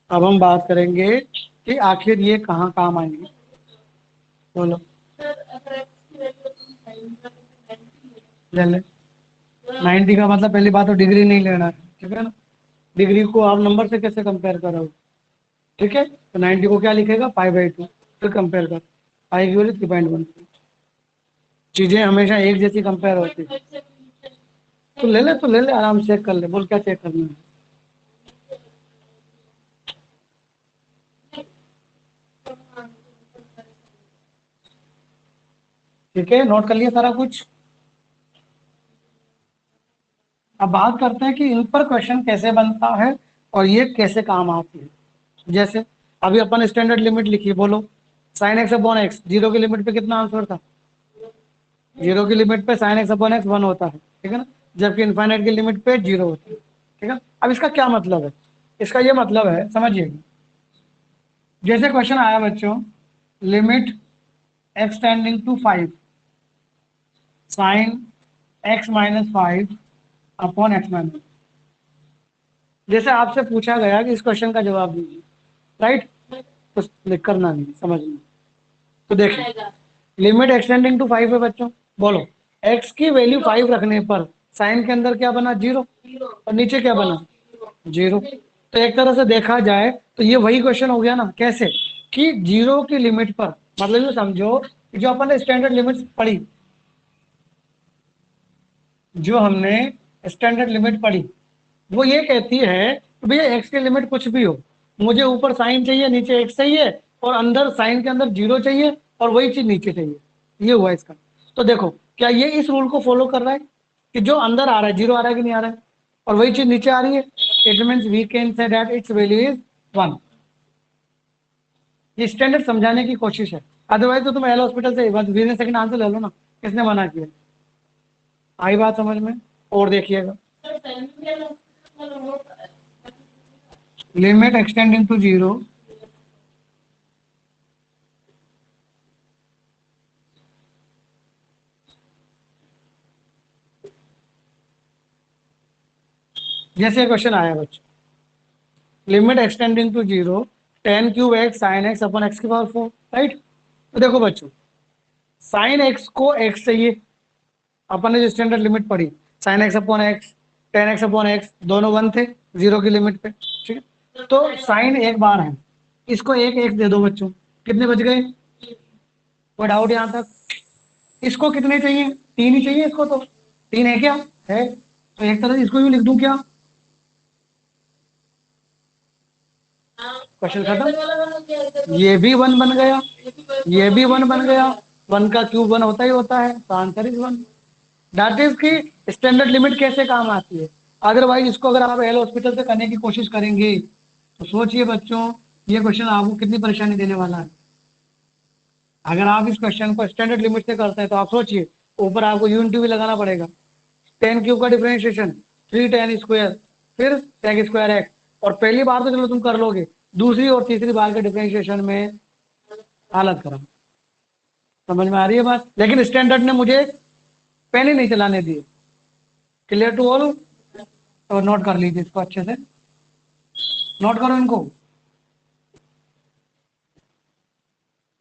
अब हम बात करेंगे कि आखिर ये कहाँ काम आएंगे, बोलो ले ले, 90 का मतलब पहली बात तो डिग्री नहीं लेना है, ठीक है ना, डिग्री को आप नंबर से कैसे कंपेयर करोगे, ठीक है, तो 90 को क्या लिखेगा 5/2, फिर कंपेयर कर, पाई की वैल्यू 3.1, चीजें हमेशा एक जैसी कंपेयर होती है, तो ले ले, तो ले ले आराम से चेक कर ले, बोल क्या चेक करना है, ठीक है, नोट कर लिया सारा कुछ। अब बात करते हैं कि इन पर क्वेश्चन कैसे बनता है और ये कैसे काम आती है, जैसे अभी अपन स्टैंडर्ड लिमिट लिखी, बोलो साइन एक्स अपॉन एक्स, 0 की लिमिट पे कितना आंसर था, 0 की लिमिट पे साइन एक्स अपॉन एक्स 1 होता है, ठीक है ना, जबकि इनफाइनाइट की लिमिट पे 0 होता है, ठीक है। अब इसका क्या मतलब है, इसका ये मतलब है, समझिए, जैसे क्वेश्चन आया बच्चों, limit x tending to 5 sine x minus 5 upon x minus, जैसे आपसे पूछा गया कि इस क्वेश्चन का जवाब दीजिए, राइट, कुछ लिख करना नहीं, समझना। तो देखिए, लिमिट एक्सटेंडिंग टू 5 है बच्चों, बोलो x की वैल्यू 5 रखने पर साइन के अंदर क्या बना, 0, और नीचे क्या बना, 0। तो एक तरह से देखा जाए तो ये वही क्वेश्चन हो गया ना, कैसे कि 0 की लिमिट पर, मतलब ये समझो कि जो अपन ने स्टैंडर्ड लिमिट पढ़ी, जो हमने स्टैंडर्ड लिमिट पढ़ी, वो ये कहती है कि भैया एक्स की लिमिट कुछ भी हो, मुझे ऊपर साइन चाहिए, नीचे एक्स चाहिए, और अंदर साइन के अंदर 0 चाहिए, और वही चीज नीचे चाहिए। ये हुआ इसका। तो देखो, क्या ये इस रूल को फॉलो कर रहा है कि जो अंदर आ रहा है 0 आ रहा है कि नहीं आ रहा है, और वही चीज नीचे आ रही है, it means we can say that its value is 1। ये स्टैंडर्ड समझाने की कोशिश है, अदरवाइज तो तुम एल हॉस्पिटल से बस बिजनेस सेकंड आंसर ले लो ना, किसने मना किया। आई बात समझ में। और देखिएगा, लिमिट एक्सटेंडिंग टू 0 जैसे क्वेश्चन आया बच्चों, limit extending to 0 tan cube x sine x upon x की पावर 4, राइट। तो देखो बच्चों, साइन एक्स को एक्स चाहिए, अपन ने जो स्टैंडर्ड लिमिट पढ़ी, sign x upon x, ten x upon x, दोनों 1 थे 0 की लिमिट पे, ठीक है। तो साइन एक बार है, इसको एक एक दे दो बच्चों, कितने बच गए, कोई डाउट यहाँ तक। इसको कितने चाहिए, 3 ही चाहिए इसको, तो 3 है क्या, है, तो एक तरह से इसको भी लिख दूं क्या, क्वेश्चन खत्म। ये भी 1 बन गया, ये भी 1 बन गया, 1 का क्यूब 1 होता ही होता है, तो आंसर इज 1। दैट इज की स्टैंडर्ड लिमिट कैसे काम आती है। अदरवाइज इसको अगर आप एल हॉस्पिटल से करने की कोशिश करेंगे तो सोचिए बच्चों, ये क्वेश्चन आपको कितनी परेशानी देने वाला है। अगर आप इस क्वेश्चन को स्टैंडर्ड लिमिट से करते हैं तो आप सोचिए, ऊपर आपको यूनिटी भी लगाना पड़ेगा, टेन क्यूब का डिफरेंशिएशन 3 tan स्क्वायर, फिर sec स्क्वायर एक्स, और पहली बार तो चलो तुम कर लोगे, दूसरी और तीसरी बार के डिफरेंशिएशन में हालत खराब। समझ में आ रही है बात, लेकिन स्टैंडर्ड ने मुझे पेन ही नहीं चलाने दिए। Clear to all. तो नोट कर लीजिए इसको अच्छे से, नोट करो इनको,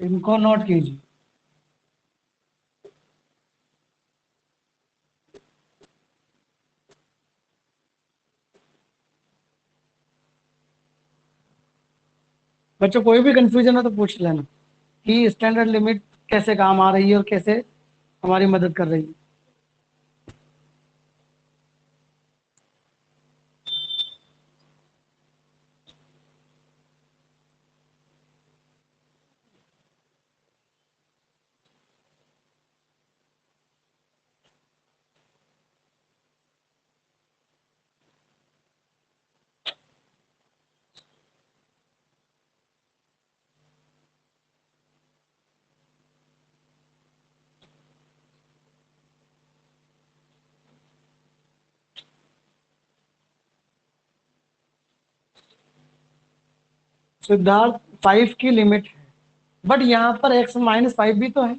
इनको नोट कीजिए। बच्चों कोई भी कंफ्यूजन हो तो पूछ लेना कि स्टैंडर्ड लिमिट कैसे काम आ रही है और कैसे हमारी मदद कर रही है। सिद्धार्थ, 5 की लिमिट है, बट यहाँ पर x-5 भी तो है,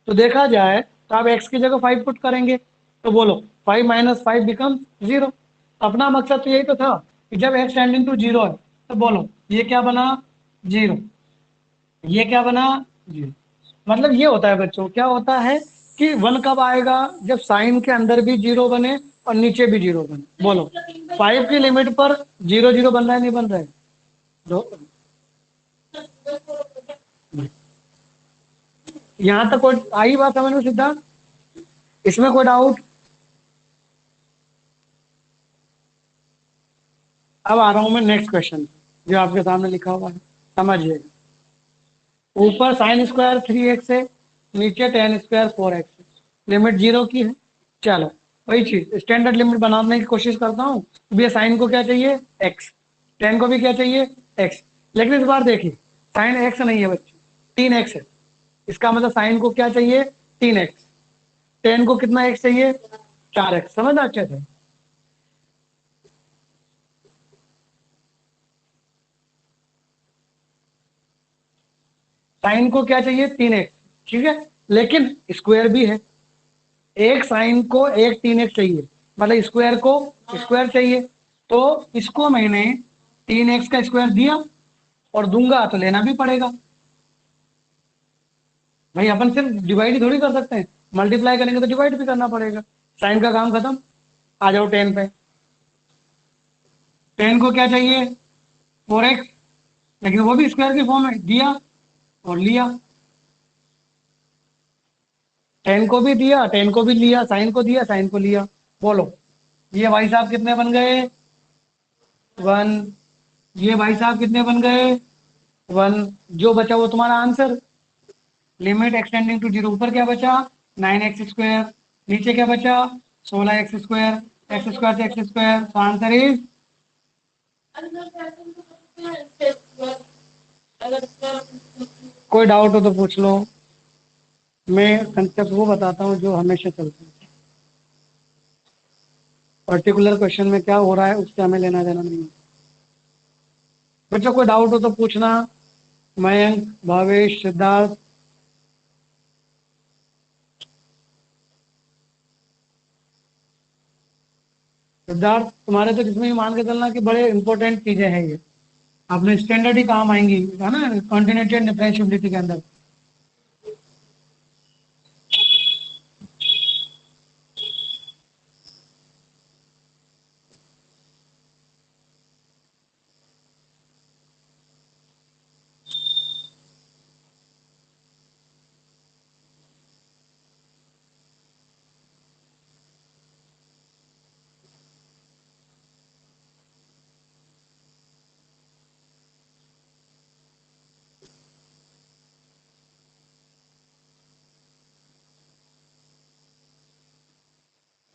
तो देखा जाए तो आप x की जगह 5 पुट करेंगे, तो बोलो 5 - 5 बिकम 0। अपना मकसद तो यही तो था कि जब x टेंडिंग टू 0 है तो बोलो ये क्या बना, 0, ये क्या बना, 0। मतलब ये होता है बच्चों, क्या होता है कि 1 कब आएगा, जब साइन के अंदर भी 0 बने और नीचे भी 0 बने। बोलो 5 की लिमिट पर 0 0 बन रहा है, नहीं बन रहा है, दो, यहाँ तक कोई आई बात समझ में सिद्धार्थ, इसमें कोई डाउट। अब आ रहा हूं मैं नेक्स्ट क्वेश्चन, जो आपके सामने लिखा हुआ है, समझिए। ऊपर साइन स्क्वायर 3x है, नीचे टेन स्क्वायर 4x, लिमिट 0 की है। चलो वही चीज स्टैंडर्ड लिमिट बनाने की कोशिश करता हूँ। भैया साइन को क्या चाहिए, x, टेन को भी क्या चाहिए, x, लेकिन इस बार देखिए साइन x नहीं है बच्चे, 3x है। इसका मतलब साइन को क्या चाहिए, 3x, टेन को कितना x चाहिए, 4x। समझना अच्छे से, साइन को क्या चाहिए, 3x, ठीक है, लेकिन स्क्वायर भी है। एक साइन को एक 3x चाहिए, मतलब स्क्वायर को स्क्वायर चाहिए, तो इसको मैंने 3x का स्क्वायर दिया, और दूंगा तो लेना भी पड़ेगा भाई। अपन सिर्फ डिवाइड ही थोड़ी कर सकते हैं, मल्टीप्लाई करेंगे तो डिवाइड भी करना पड़ेगा। साइन का काम खत्म। आ जाओ 10 पे। 10 को क्या चाहिए, 4x, लेकिन वो भी स्क्वायर की फॉर्म में दिया और लिया। 10 को भी दिया, 10 को भी लिया, साइन को दिया, साइन को लिया। बोलो ये भाई साहब कितने बन गए, 1। ये भाई साहब कितने बन गए, 1। जो बचा वो तुम्हारा आंसर। लिमिट एक्सटेंडिंग टू 0, ऊपर क्या बचा, 9x², नीचे क्या बचा, 16x², x² से x², तो आंसर इज। कोई डाउट हो तो पूछ लो, मैं कंसेप्ट वो बताता हूँ जो हमेशा चलता है। पर्टिकुलर क्वेश्चन में क्या हो रहा है उससे हमें लेना देना नहीं है। बच्चों कोई डाउट हो तो पूछना। मयंक, भावेश, सिद्धार्थ। सिद्धार्थ तुम्हारे तो जिसमें भी मान के चलना कि बड़े इंपॉर्टेंट चीजें हैं ये, अपने स्टैंडर्ड ही काम आएंगी, है ना, कॉन्टिन्यूटी एंड डिफरेंशिएबिलिटी के अंदर।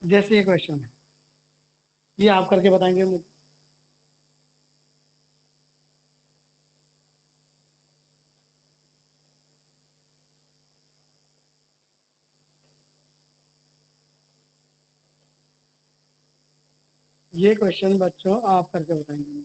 जैसे ये क्वेश्चन है, ये आप करके बताएंगे मुझे। ये क्वेश्चन बच्चों आप करके बताएंगे।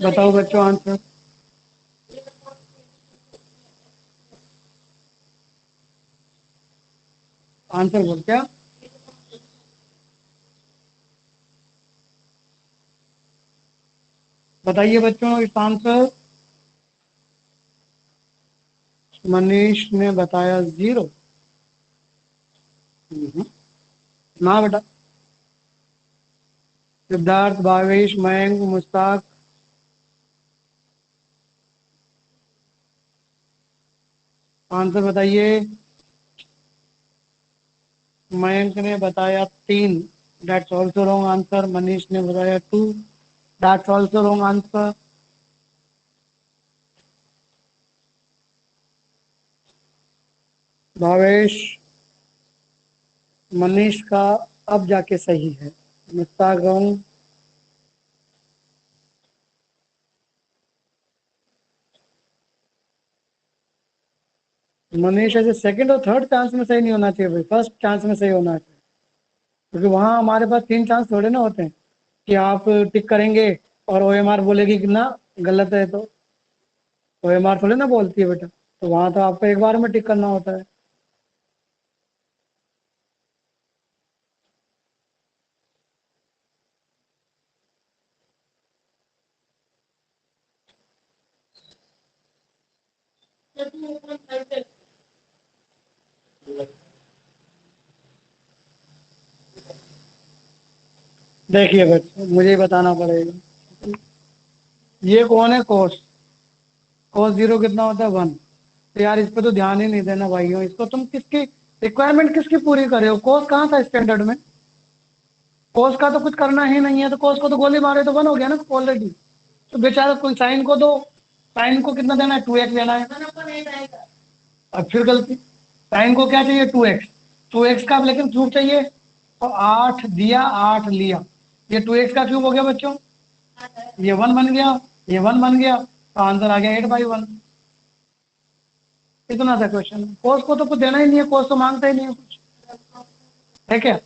बताओ बच्चों आंसर। आंसर बोल क्या, बताइए बच्चों इस आंसर। मनीष ने बताया 0। ना बेटा। सिद्धार्थ, भावेश, मयंक, मुश्ताक। आंसर बताइए। मयंक ने बताया 3, that's also wrong answer. Manish ने बताया 2, that's also wrong answer. Bhavesh, Manish का अब जाके सही है। मुश्ताक रॉन्ग। मनीष ऐसे सेकंड और थर्ड चांस में सही नहीं होना चाहिए भाई, फर्स्ट चांस में सही होना चाहिए, क्योंकि वहां हमारे पास 3 चांस थोड़े ना होते हैं कि आप टिक करेंगे और ओएमआर बोलेगी कि ना गलत है, तो ओएमआर थोड़े ना बोलती है बेटा, तो वहां तो आपको एक बार में टिक करना होता है। देखिए बच्चों मुझे ही बताना पड़ेगा, ये कौन है, कोस। कोस 0 कितना होता है, 1। तो यार इस पे तो ध्यान ही नहीं देना भाइयों, इसको तुम किसकी रिक्वायरमेंट किसकी पूरी कर रहे हो, कोस कहाँ था स्टैंडर्ड में। कोस का तो कुछ करना ही नहीं है, तो कोस को तो गोली मारे तो 1 हो गया ना ऑलरेडी। तो बेचारा कोई साइन को दो, साइन को कितना देना है, 2x देना है। और फिर गलती, साइन को क्या चाहिए, 2x, 2x का लेकिन क्यूब चाहिए, तो 8 दिया 8 लिया, ये 2x का क्यूब हो गया बच्चों, ये 1 बन गया, ये 1 बन गया, तो आंसर आ गया 8/1। इतना सा क्वेश्चन, कोस को तो कुछ देना ही नहीं है, कोस तो मांगता ही नहीं है कुछ, है क्या।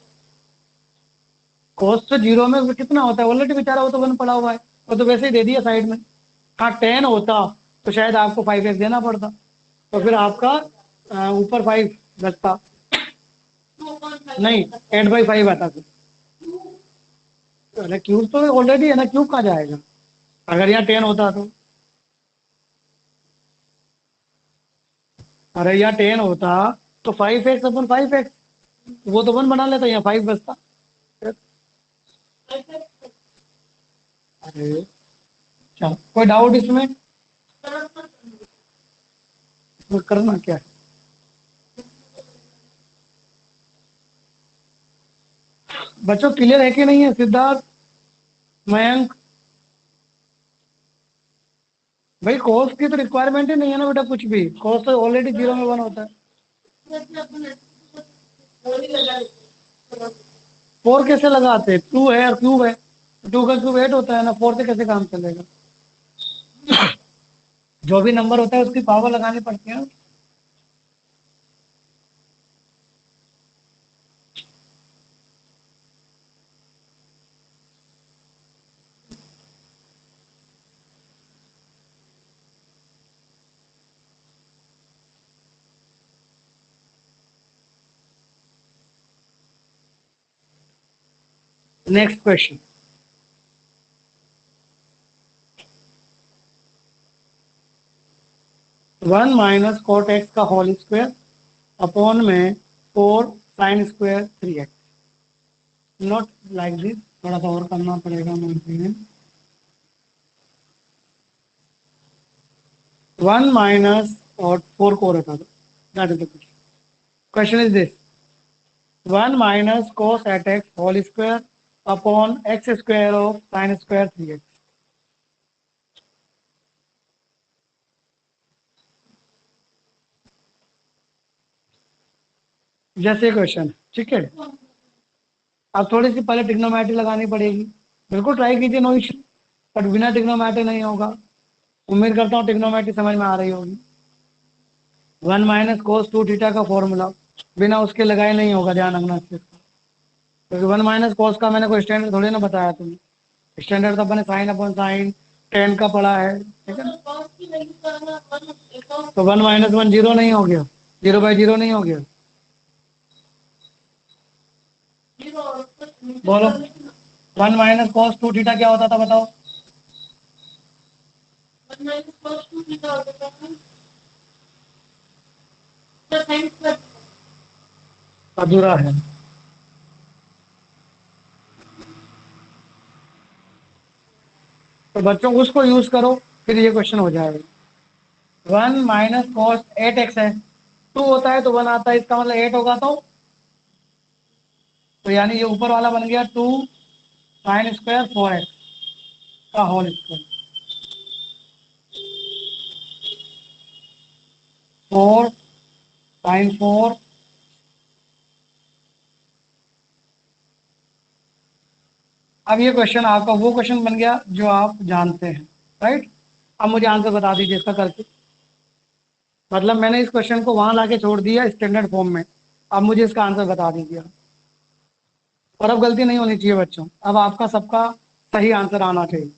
कोस तो जीरो में कितना होता है ऑलरेडी, बेचारा वो तो 1 पड़ा हुआ है, वो तो वैसे ही दे दिया साइड में। हाँ 10 होता तो शायद आपको 5x देना पड़ता, तो फिर आपका ऊपर 5 बचता, नहीं 8/5 आता फिर। अरे क्यूब तो ऑलरेडी है ना, क्यूब कहाँ जाएगा, अगर यहाँ 10 होता तो, अरे यहाँ 10 होता तो 5x/5x, वो तो 1 बना लेता, यहाँ 5 बचता। अरे चल, कोई डाउट इसमें, इसमें करना क्या है। बच्चों क्लियर है कि नहीं है, सिद्धार्थ, मयंक। भाई कॉस की तो रिक्वायरमेंट ही नहीं है ना बेटा, कुछ भी कॉस तो ऑलरेडी जीरो में 1 होता है। 4 कैसे लगाते, 2 है और क्यूब है, 2 का क्यूब 8 होता है ना, 4 से कैसे काम चलेगा। जो भी नंबर होता है उसकी पावर लगानी पड़ती है। Next question, 1 minus cot x का होल स्क्वायर अपॉन में 4 sine square 3x, not like this, थोड़ा सा और करना पड़ेगा मुझे। 1 माइनस और 4 को रखा दो, that is the question. Question is this, 1 minus cos at x whole square upon x square of sine square 3x। जैसे क्वेश्चन, ठीक है। अब थोड़ी सी पहले ट्रिग्नोमेट्री लगानी पड़ेगी, बिल्कुल ट्राई कीजिए, नो इशू, बट बिना ट्रिग्नोमेट्री नहीं होगा। उम्मीद करता हूँ ट्रिग्नोमेट्री समझ में आ रही होगी। 1 माइनस कोस 2 थीटा का फॉर्मूला बिना उसके लगाए नहीं होगा, ध्यान रखना इस चीज़ का। क्योंकि 1 माइनस कोस का मैंने कोई स्टैंडर्ड थोड़ी ना बताया तुम्हें, स्टैंडर्ड तो अपने साइन अपॉन साइन 10 का पड़ा है, ठीक है ना। तो 1 - 1 जीरो नहीं हो गया, 0/0 नहीं हो गया, बोलो। 1 माइनस कॉस 2 थीटा क्या होता था बताओ। अधूरा है, तो बच्चों उसको यूज करो, फिर ये क्वेश्चन हो जाएगा। 1 माइनस कॉस 8x है, 2 होता है तो 1 आता है, इसका मतलब 8 होगा, तो यानी ये ऊपर वाला बन गया 2 साइन स्क्वायर 4x का होल स्क्वायर, 4 साइन 4। अब ये क्वेश्चन आपका वो क्वेश्चन बन गया जो आप जानते हैं, राइट। अब मुझे आंसर बता दीजिए इसका करके, मतलब मैंने इस क्वेश्चन को वहां लाके छोड़ दिया स्टैंडर्ड फॉर्म में, अब मुझे इसका आंसर बता दीजिए। और अब गलती नहीं होनी चाहिए बच्चों, अब आपका सबका सही आंसर आना चाहिए।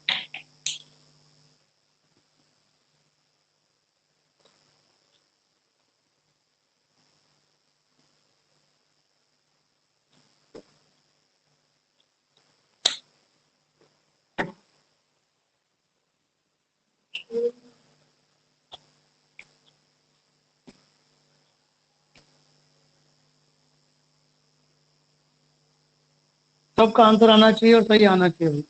सबका आंसर आना चाहिए और सही आना चाहिए।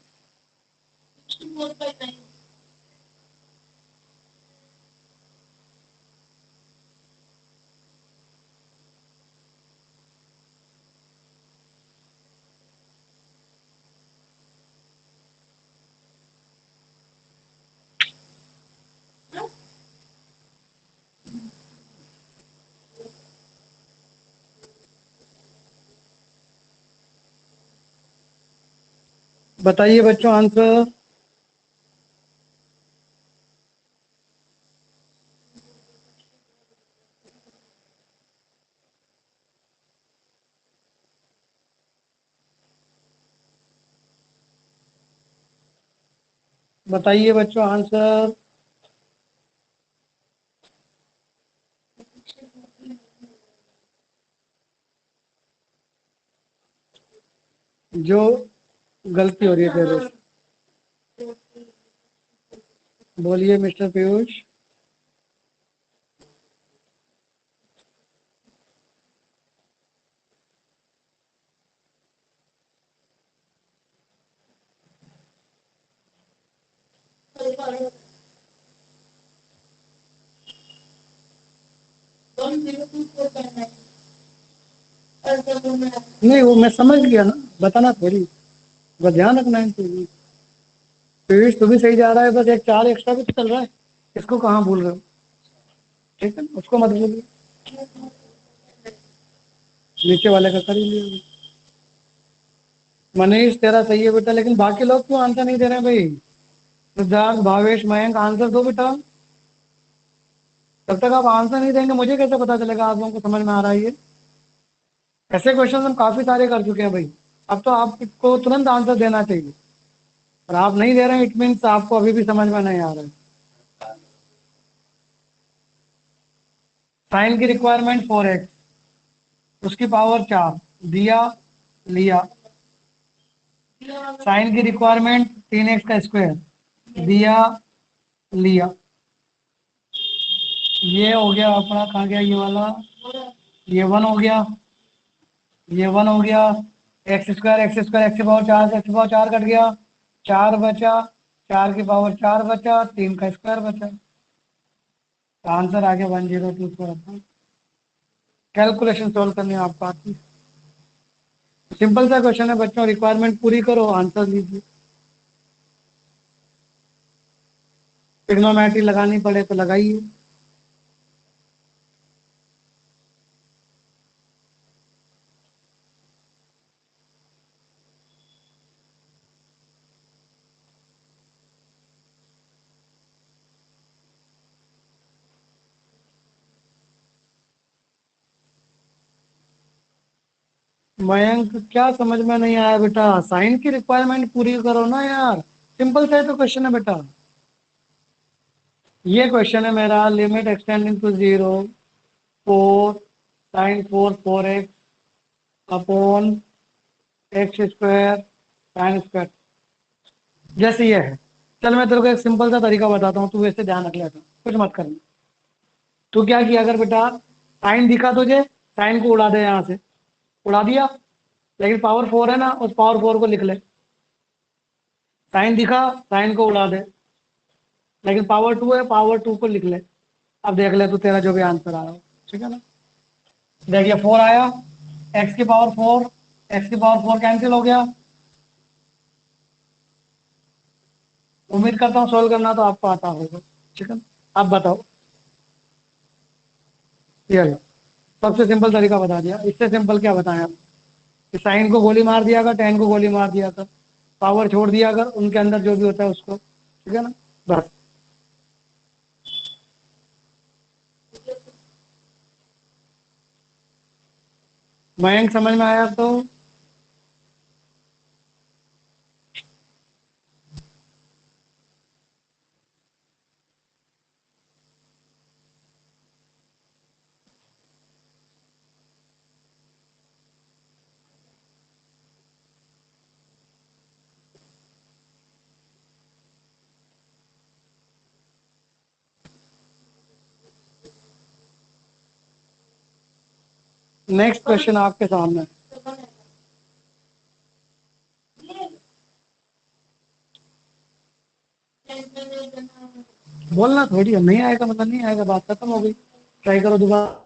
बताइए बच्चों आंसर। बताइए बच्चों आंसर। जो गलती हो रही है तेरे से। बोलिए मिस्टर पीयूष। नहीं वो मैं समझ गया ना, बताना थोड़ी, बस ध्यान रखना है तो। पीयूष तू भी सही जा रहा है, बस एक चार एक्स्ट्रा भी तो चल रहा है। इसको कहाँ भूल रहे हो? ठीक है उसको मत भूलिए। नीचे वाले का कर ही लिया। मनीष तेरा सही है बेटा, लेकिन बाकी लोग क्यों आंसर नहीं दे रहे हैं भाई? सिद्धार्थ, भावेश, मयंक आंसर दो बेटा। जब तक आप आंसर नहीं देंगे मुझे कैसे पता चलेगा आप लोगों को समझ में आ रहा है ये? ऐसे क्वेश्चन हम काफी सारे कर चुके हैं भाई। अब तो आपको तुरंत आंसर देना चाहिए, और आप नहीं दे रहे हैं, इट मीन्स आपको अभी भी समझ में नहीं आ रहा है। साइन की रिक्वायरमेंट 4x, उसकी पावर 4, दिया लिया। साइन की रिक्वायरमेंट 3x का स्क्वायर, दिया लिया। ये हो गया अपना, कहाँ गया ये वाला? ये 1 हो गया, ये 1 हो गया। एक्स स्क्वायर एक्स की पावर 4 से एक्स की पावर 4 कट गया, 4 बचा। 4 की पावर 4 बचा, 3 का स्क्वायर बचा। आंसर आ गया 1024। कैलकुलेशन सॉल्व करनी है आपको आती है। सिंपल सा क्वेश्चन है बच्चों, रिक्वायरमेंट पूरी करो आंसर लीजिए। ट्रिग्नोमेट्री लगानी पड़े तो लगाइए। मयंक क्या समझ में नहीं आया बेटा? साइन की रिक्वायरमेंट पूरी करो ना यार, सिंपल सा तो क्वेश्चन है बेटा। ये क्वेश्चन है मेरा, limit extending to 0, 4 sine 4 x upon x square sine square, जैसे ये है। चल मैं तेरे को एक सिंपल सा तरीका बताता हूँ, तू वैसे ध्यान रख लेता, कुछ मत करना। तू क्या किया अगर बेटा, साइन दिखा तुझे, साइन को उड़ा दे यहाँ से, उड़ा दिया। लेकिन पावर 4 है ना, उस पावर 4 को लिख ले। साइन दिखा, साइन को उड़ा दे, लेकिन पावर 2 है, पावर 2 को लिख ले। अब देख ले तू, तेरा जो भी आंसर आ रहा हो, ठीक है ना? देखिए 4 आया, एक्स की पावर 4, एक्स की पावर 4 कैंसिल हो गया। उम्मीद करता हूँ सोल्व करना तो आपको आता होगा, ठीक है। अब बताओ, ये लो, सबसे सिंपल तरीका बता दिया, इससे सिंपल क्या बताएं आप? साइन को गोली मार दिया कर, टेन को गोली मार दिया कर, पावर छोड़ दिया कर, उनके अंदर जो भी होता है उसको, ठीक है ना? बस। मयंक समझ में आया तो? नेक्स्ट क्वेश्चन आपके सामने। बोलना थोड़ी है, नहीं आएगा मतलब नहीं आएगा, बात खत्म हो गई। ट्राई करो दोबारा।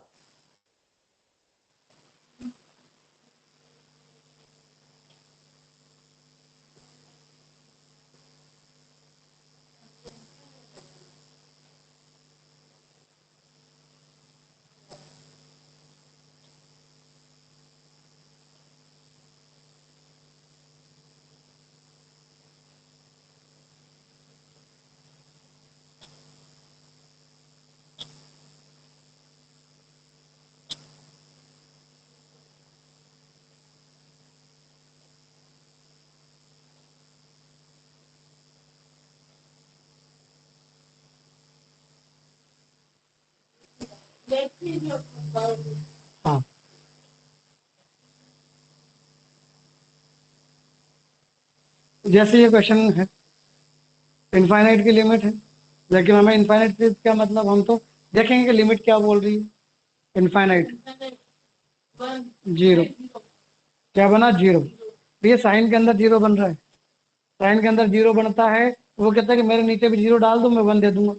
हाँ, जैसे ये क्वेश्चन है, इनफाइनाइट की लिमिट है, लेकिन हमें इनफाइनाइट से क्या मतलब, हम तो देखेंगे कि लिमिट क्या बोल रही है। इनफाइनाइट जीरो, क्या बना जीरो, तो ये साइन के अंदर जीरो बन रहा है, साइन के अंदर जीरो बनता है, वो कहता है कि मेरे नीचे भी जीरो डाल दूं, मैं वन दे दूंगा।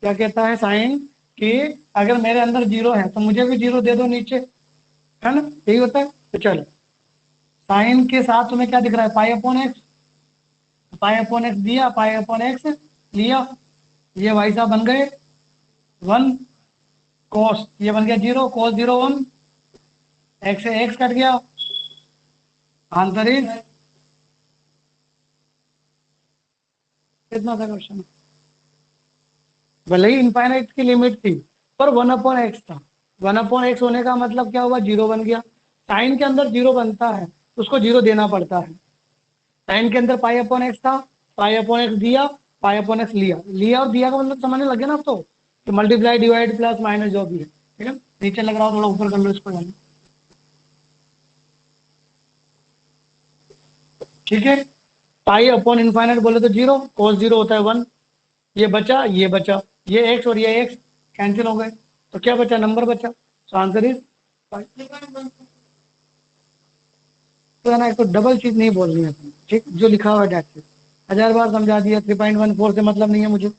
क्या कहता है साइन कि अगर मेरे अंदर जीरो है तो मुझे भी जीरो दे दो नीचे, है ना, यही होता है। तो चलो, साइन के साथ तुम्हें क्या दिख रहा है, pi upon x, pi upon x दिया, पाई अपॉन एक्स लिया, ये भाई साहब बन गए वन, कॉस ये बन गया zero, cos zero one, x से एक्स कट गया, आंसर इज, कितना था क्वेश्चन, भले ही इनफाइनाइट की लिमिट थी पर वन अपॉन एक्स था, वन अपॉन एक्स होने का मतलब क्या हुआ, जीरो बन गया। साइन के अंदर जीरो बनता है तो उसको जीरो देना पड़ता है। साइन के अंदर पाई अपॉन एक्स था, पाई अपॉन एक्स दिया, पाई अपॉन एक्स लिया, लिया और दिया का मतलब समझने लगे ना अब तो मल्टीप्लाई डिवाइड प्लस माइनस जो भी है, ठीक है। नीचे लग रहा हो थोड़ा ऊपर कर लो इसको जाने, ठीक है। पाई अपॉन इनफाइनाइट बोले तो जीरो, कोस जीरो होता है वन, ये बचा ये बचा, ये एक्स और ये एक्स कैंसिल हो गए, तो क्या बचा, नंबर बचा, तो आंसर इज, तो है ना, एक तो डबल चीज नहीं बोलनी है अपनी, ठीक, जो लिखा हुआ है डेट, 1000 बार समझा दिया, 3.14 से मतलब नहीं है मुझे।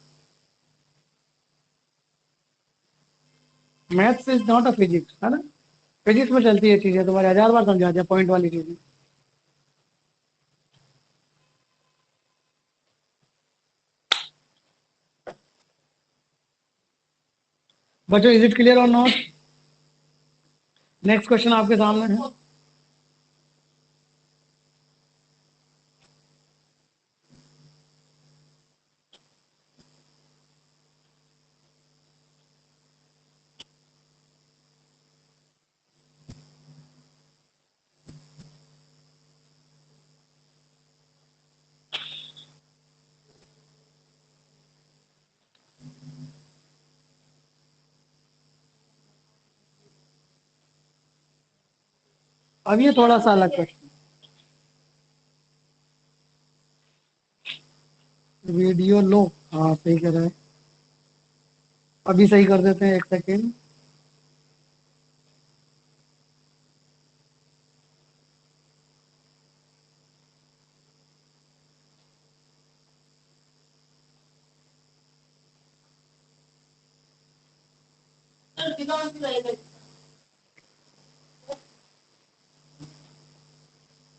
Maths is not a physics, है ना, फिजिक्स में चलती है चीजें, तुम्हारे 1000 बार समझा दिया पॉइंट वाली चीजें। बच्चों, इज इट क्लियर और नॉट? नेक्स्ट क्वेश्चन आपके सामने है। अब ये थोड़ा सा अलग क्वेश्चन, वीडियो लो, हाँ सही कह रहा है, अभी सही कर देते हैं, एक सेकेंड।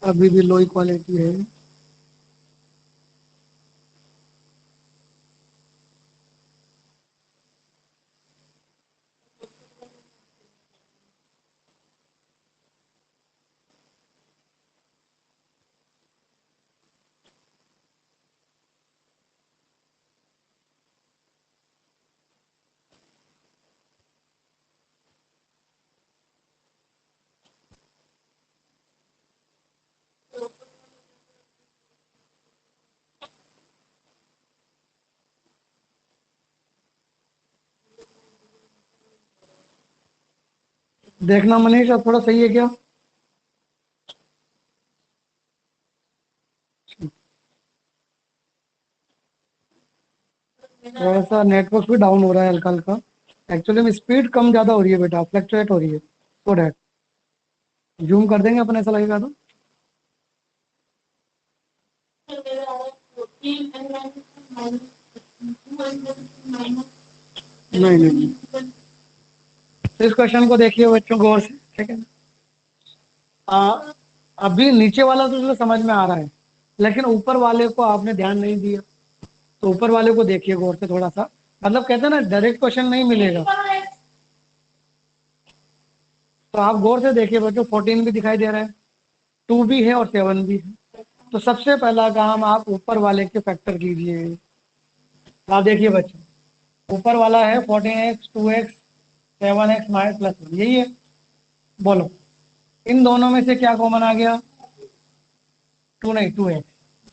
अभी भी लो क्वालिटी है। देखना मनीष, अब थोड़ा सही है क्या? थोड़ा सा नेटवर्क भी डाउन हो रहा है हल्का हल्का, एक्चुअली में स्पीड कम ज्यादा हो रही है बेटा, फ्लक्चुएट हो रही है, सो डैट जूम कर देंगे अपन, ऐसा लगेगा तो। नहीं नहीं नहीं। तो इस क्वेश्चन को देखिए बच्चों गौर से, ठीक है। आ, अभी नीचे वाला तो चलो समझ में आ रहा है, लेकिन ऊपर वाले को आपने ध्यान नहीं दिया, तो ऊपर वाले को देखिए गौर से थोड़ा सा, मतलब कहते हैं ना डायरेक्ट क्वेश्चन नहीं मिलेगा, तो आप गौर से देखिए बच्चों, 14 भी दिखाई दे रहा है, टू भी है और सेवन भी है, तो सबसे पहला काम आप ऊपर वाले के फैक्टर कीजिए। आप देखिए बच्चों, ऊपर वाला है 14x 2x 7x minus plus one, यही है, बोलो इन दोनों में से क्या कॉमन आ गया, टू नहीं, 2x,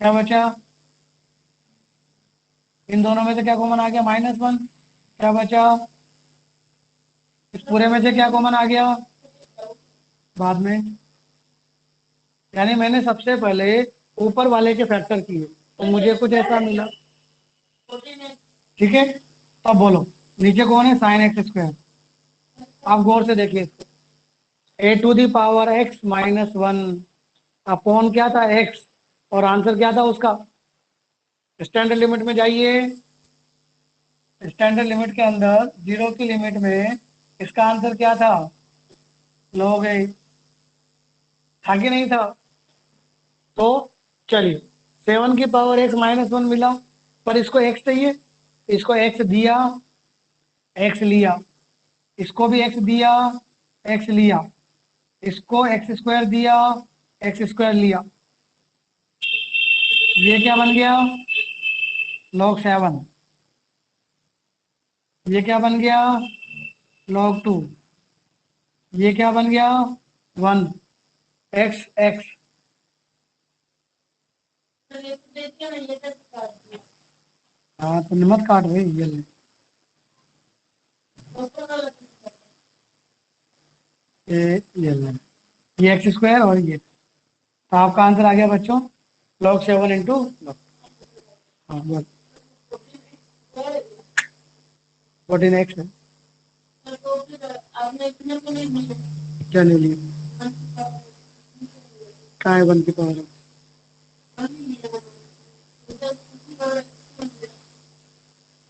क्या बचा, इन दोनों में से क्या कॉमन आ गया, -1। क्या बचा, इस पूरे में से क्या कॉमन आ गया, बाद में। यानी मैंने सबसे पहले ऊपर वाले के फैक्टर किए तो मुझे कुछ ऐसा मिला। ठीक है, तो अब बोलो नीचे कौन है, साइन एक्स स्क्वायर। आप गौर से देखिए इसको, a⁻x-1 अपॉन क्या था, x, और आंसर क्या था उसका। स्टैंडर्ड लिमिट में जाइए, स्टैंडर्ड लिमिट के अंदर 0 की लिमिट में इसका आंसर क्या था, log a था कि नहीं था। तो चलिए 7 की पावर x-1 मिला, पर इसको x चाहिए, इसको x दिया, x लिया, इसको भी x दिया, x लिया, इसको x स्क्वायर दिया, x स्क्वायर लिया, ये क्या बन गया, log 7। ये क्या बन गया, log 2। ये क्या बन गया, 1 x x। हाँ तो मत काट भाई, ये ले, ये ले, ये एक्स स्क्वायर और ये, तो आपका आंसर आ गया बच्चों log 7 इंटू। हाँ बस 14x है। क्या ले लिया, कहाँ है 1 की पावर,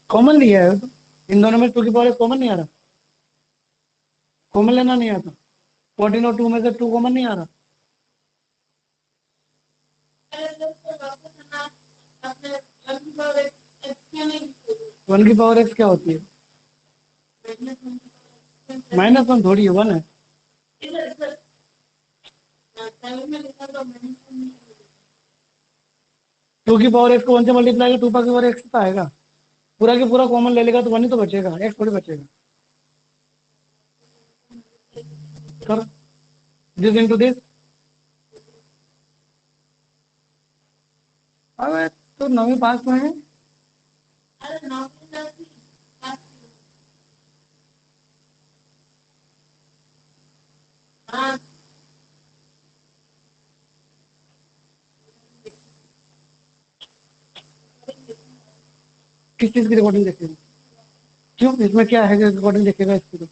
कॉमन लिया है तो। इन दोनों में 2 की पावर कॉमन नहीं आ रहा, कॉमन लेना नहीं आता, 14 और 2 में से 2 कॉमन नहीं आ रहा। वन की पावर एक्स क्या होती है, -1 थोड़ी है, 1 है। 2 की पावर एक्स को 1 से मल्टीप्लाई 2 की पावर एक्स तो आएगा, पूरा के पूरा कॉमन ले लेगा तो 1 ही तो बचेगा, एक्स थोड़ी बचेगा। कर दिस इंटू दिस, अबे तो 9वीं पास में है। किस चीज की रिकॉर्डिंग देखेगा, क्यों, इसमें क्या है कि रिकॉर्डिंग देखेगा इसकी तो।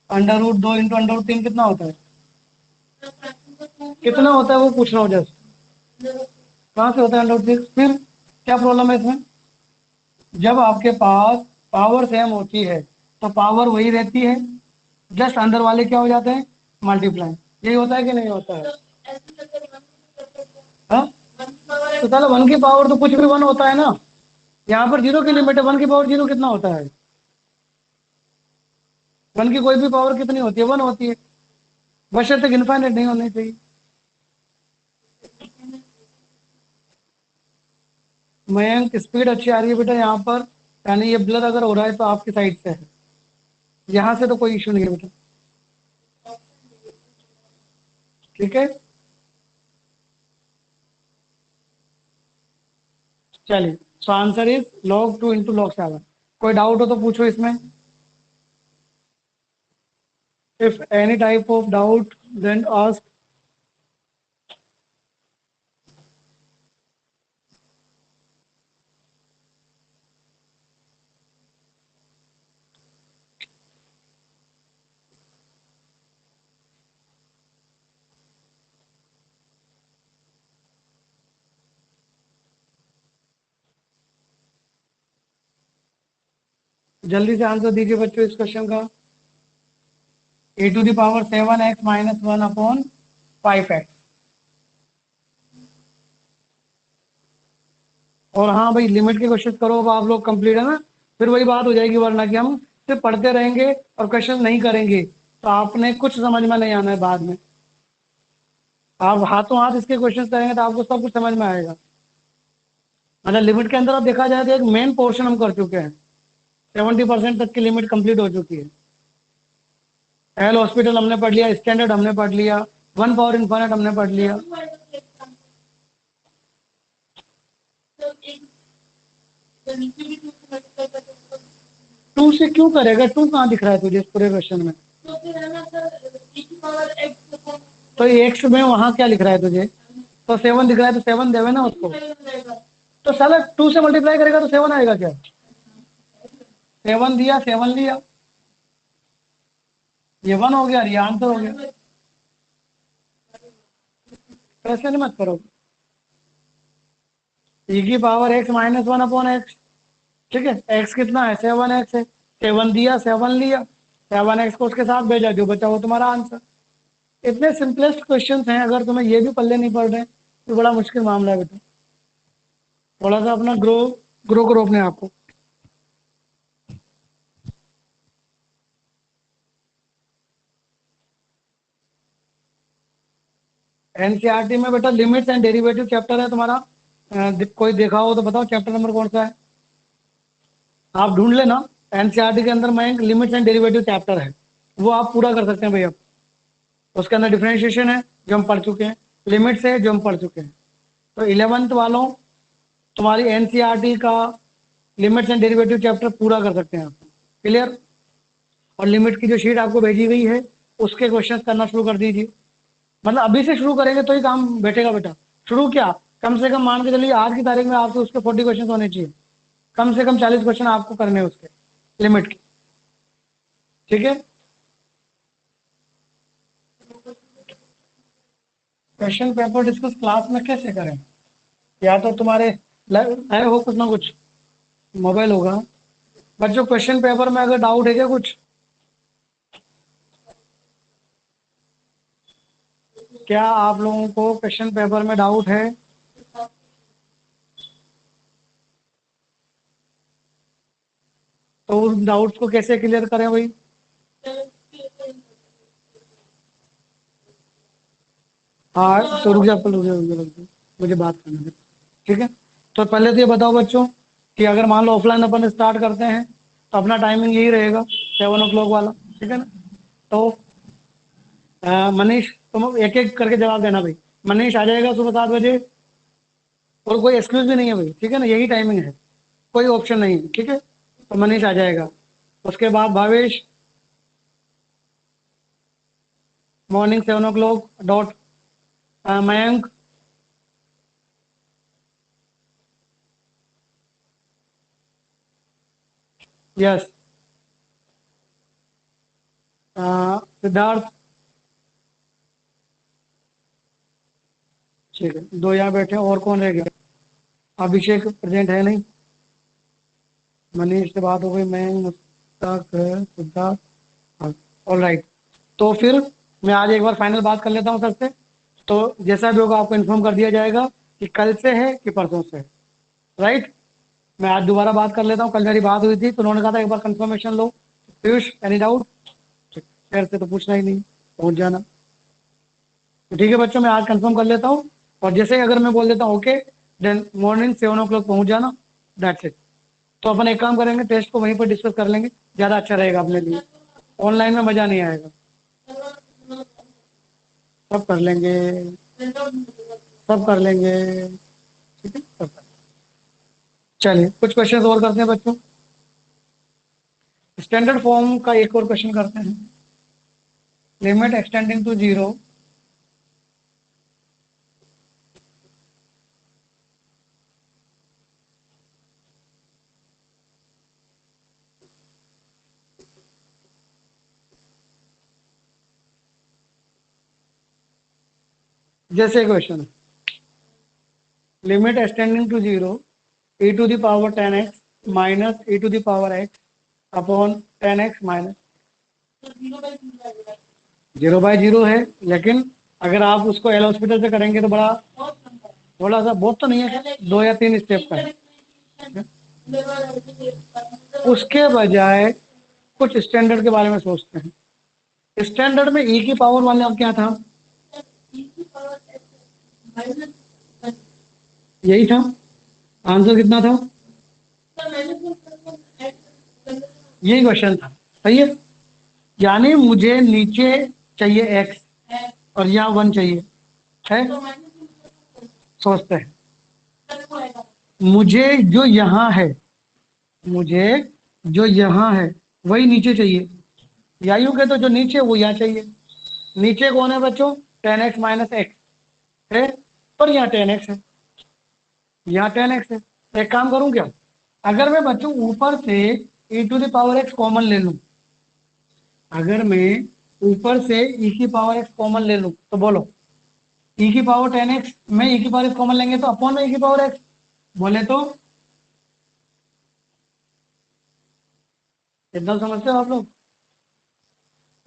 √2 इंटू √3 कितना होता है, कितना होता है वो पूछ रहा हूँ जस्ट, कहाँ से होता है √6। फिर क्या प्रॉब्लम है इसमें, जब आपके पास पावर सेम होती है तो पावर वही रहती है, जस्ट अंदर वाले क्या हो जाते हैं, मल्टीप्लाई। यही होता है कि नहीं होता है, हाँ। तो चलो 1 की पावर तो कुछ भी 1 होता है ना, यहाँ पर 0 की लिमिट है, 1 की पावर 0 कितना होता है, 1 की कोई भी पावर कितनी होती है, 1 होती है, बशर्ते इनफाइनाइट नहीं होनी चाहिए। मयंक स्पीड अच्छी आ रही है बेटा यहाँ पर, यानी ये ब्लर अगर हो रहा है तो आपकी साइड से है, यहाँ से तो कोई इशू नहीं है बेटा, ठीक है। चलिए, so answer is log 2 into log 7। कोई डाउट हो तो पूछो इसमें, if any type of doubt then ask. जल्दी से आंसर दीजिए बच्चों इस क्वेश्चन का, a⁻7x-1 अपॉन 5x। और हाँ भाई लिमिट के क्वेश्चन करो, अब आप लोग कंप्लीट है ना, फिर वही बात हो जाएगी, वरना कि हम सिर्फ पढ़ते रहेंगे और क्वेश्चन नहीं करेंगे तो आपने कुछ समझ में नहीं आना है बाद में। आप हाथों हाथ इसके क्वेश्चन करेंगे तो आपको सब कुछ समझ में आएगा। मतलब लिमिट के अंदर अब देखा जाए तो एक मेन पोर्शन हम कर चुके हैं, 70% तक की लिमिट कंप्लीट हो चुकी है। एल हॉस्पिटल हमने पढ़ लिया, स्टैंडर्ड हमने पढ़ लिया, वन पावर इन्फाइनाइट हमने पढ़ लिया। टू से क्यों करेगा, टू कहाँ दिख रहा है तुझे इस पूरे क्वेश्चन में? तो एक्स में वहां क्या लिख रहा है तुझे? तो 7 दिख रहा है तो 7 देवे ना उसको। तो साला 2 से मल्टीप्लाई करेगा तो 7 आएगा क्या? 7 दिया, 7 लिया, ये 1 हो गया, ये आंसर हो गया। ऐसे नहीं मत करो। e की power x minus 1 upon x, ठीक है। x कितना है? 7x है, 7 दिया, 7 लिया, 7x को उसके साथ भेजा, जो बचा वो तुम्हारा आंसर। इतने सिंपलेस्ट क्वेश्चंस हैं, अगर तुम्हें ये भी पल्ले नहीं पड़ रहे तो बड़ा मुश्किल मामला है बेटा। थोड़ा सा अपना ग्रो ग्रो करो अपने आप को। एनसीईआरटी में बेटा लिमिट्स एंड डेरिवेटिव चैप्टर है तुम्हारा। कोई देखा हो तो बताओ चैप्टर नंबर कौन सा है, आप ढूंढ लेना। एनसीईआरटी के अंदर में लिमिट्स एंड डेरिवेटिव चैप्टर है, वो आप पूरा कर सकते हैं भैया। उसके अंदर डिफरेंशिएशन है जो हम पढ़ चुके हैं, लिमिट्स है जो हम पढ़ चुके हैं। तो 11th वालों तुम्हारी एनसीईआरटी का लिमिट्स एंड डेरिवेटिव चैप्टर पूरा कर सकते हैं आप। क्लियर? और लिमिट की जो शीट आपको भेजी गई है उसके क्वेश्चंस करना शुरू कर दीजिए। मतलब अभी से शुरू करेंगे तो ही काम बैठेगा बेटा। शुरू क्या, कम से कम मान के चलिए आज की तारीख में आपसे उसके 40 क्वेश्चन होने चाहिए, कम से कम 40 क्वेश्चन आपको करने हैं उसके लिमिट के, ठीक है। क्वेश्चन पेपर डिस्कस क्लास में कैसे करें? या तो तुम्हारे आए हो कुछ ना कुछ, मोबाइल होगा। बच्चों क्वेश्चन पेपर में अगर डाउट है क्या कुछ? क्या आप लोगों को क्वेश्चन पेपर में डाउट है? तो उस डाउट्स को कैसे क्लियर करें भाई? हाँ तो रुक जा, रुक जा, मुझे बात करने दे, ठीक है। तो पहले तो ये बताओ बच्चों कि अगर मान लो ऑफलाइन अपन स्टार्ट करते हैं तो अपना टाइमिंग यही रहेगा 7 o'clock वाला, ठीक है ना। तो मनीष तुम एक एक करके जवाब देना भाई। मनीष आ जाएगा सुबह 7 बजे, और कोई एक्सक्यूज भी नहीं है भाई, ठीक है ना, यही टाइमिंग है, कोई ऑप्शन नहीं है, ठीक है। तो मनीष आ जाएगा। उसके बाद Bhavesh morning 7 o'clock dot. Mayank, yes. Siddharth, ठीक है, दो यहाँ बैठे हैं, और कौन रह गया? अभिषेक प्रेजेंट है नहीं। मनीष से बात हो गई, मयंक, मुश्ताक है, सिद्धार्थ, हाँ, ऑल राइट। तो फिर मैं आज एक बार फाइनल बात कर लेता हूँ सर से। तो जैसा भी होगा आपको इन्फॉर्म कर दिया जाएगा कि कल से है कि परसों से है, राइट। मैं आज दोबारा बात कर लेता हूँ, कल मेरी बात हुई थी तो उन्होंने कहा था एक बार कंफर्मेशन लो। Piyush any doubt? खैर से तो पूछना ही नहीं, पहुंच जाना। तो ठीक है बच्चों, मैं आज कंफर्म कर लेता हूँ, और जैसे ही अगर मैं बोल देता हूँ ओके, देन मॉर्निंग 7 o'clock पहुंच जाना, दैट्स इट। तो अपन एक काम करेंगे, टेस्ट को वहीं पर डिस्कस कर लेंगे, ज़्यादा अच्छा रहेगा अपने लिए। ऑनलाइन में मज़ा नहीं आएगा। सब कर लेंगे, सब कर लेंगे, ठीक है, सब कर। चलिए कुछ क्वेश्चन और करते हैं बच्चों। स्टैंडर्ड फॉर्म का एक और क्वेश्चन करते हैं। लिमिट एक्सटेंडिंग टू जीरो, जैसे क्वेश्चन है, limit extending to zero e to the power 10x minus e to the power x upon 10x minus 0/0 है, लेकिन अगर आप उसको एल हॉस्पिटल से करेंगे तो बड़ा, थोड़ा सा, बहुत तो नहीं है, 2 या 3 स्टेप का है। उसके बजाय कुछ स्टैंडर्ड के बारे में सोचते हैं। स्टैंडर्ड में e की पावर वाले अब क्या था? यही था, आंसर कितना था? यही क्वेश्चन था, सही है। यानी मुझे नीचे चाहिए x, और यहाँ 1 चाहिए है, सोचते हैं। मुझे जो यहाँ है, मुझे जो यहाँ है वही नीचे चाहिए, या यूं कहे तो जो नीचे वो यहाँ चाहिए। नीचे कौन है बच्चों? 10x माइनस एक्स है, पर यहाँ 10x है, यहाँ 10x है। तो एक काम करूं क्या, अगर मैं बच्चों ऊपर से e to the power x common ले लूं, अगर मैं ऊपर से e की पावर x कॉमन ले लूं तो बोलो e की पावर 10x में e की पावर x कॉमन लेंगे तो अपॉन में e की पावर x, बोले तो इतना समझते हो आप लोग?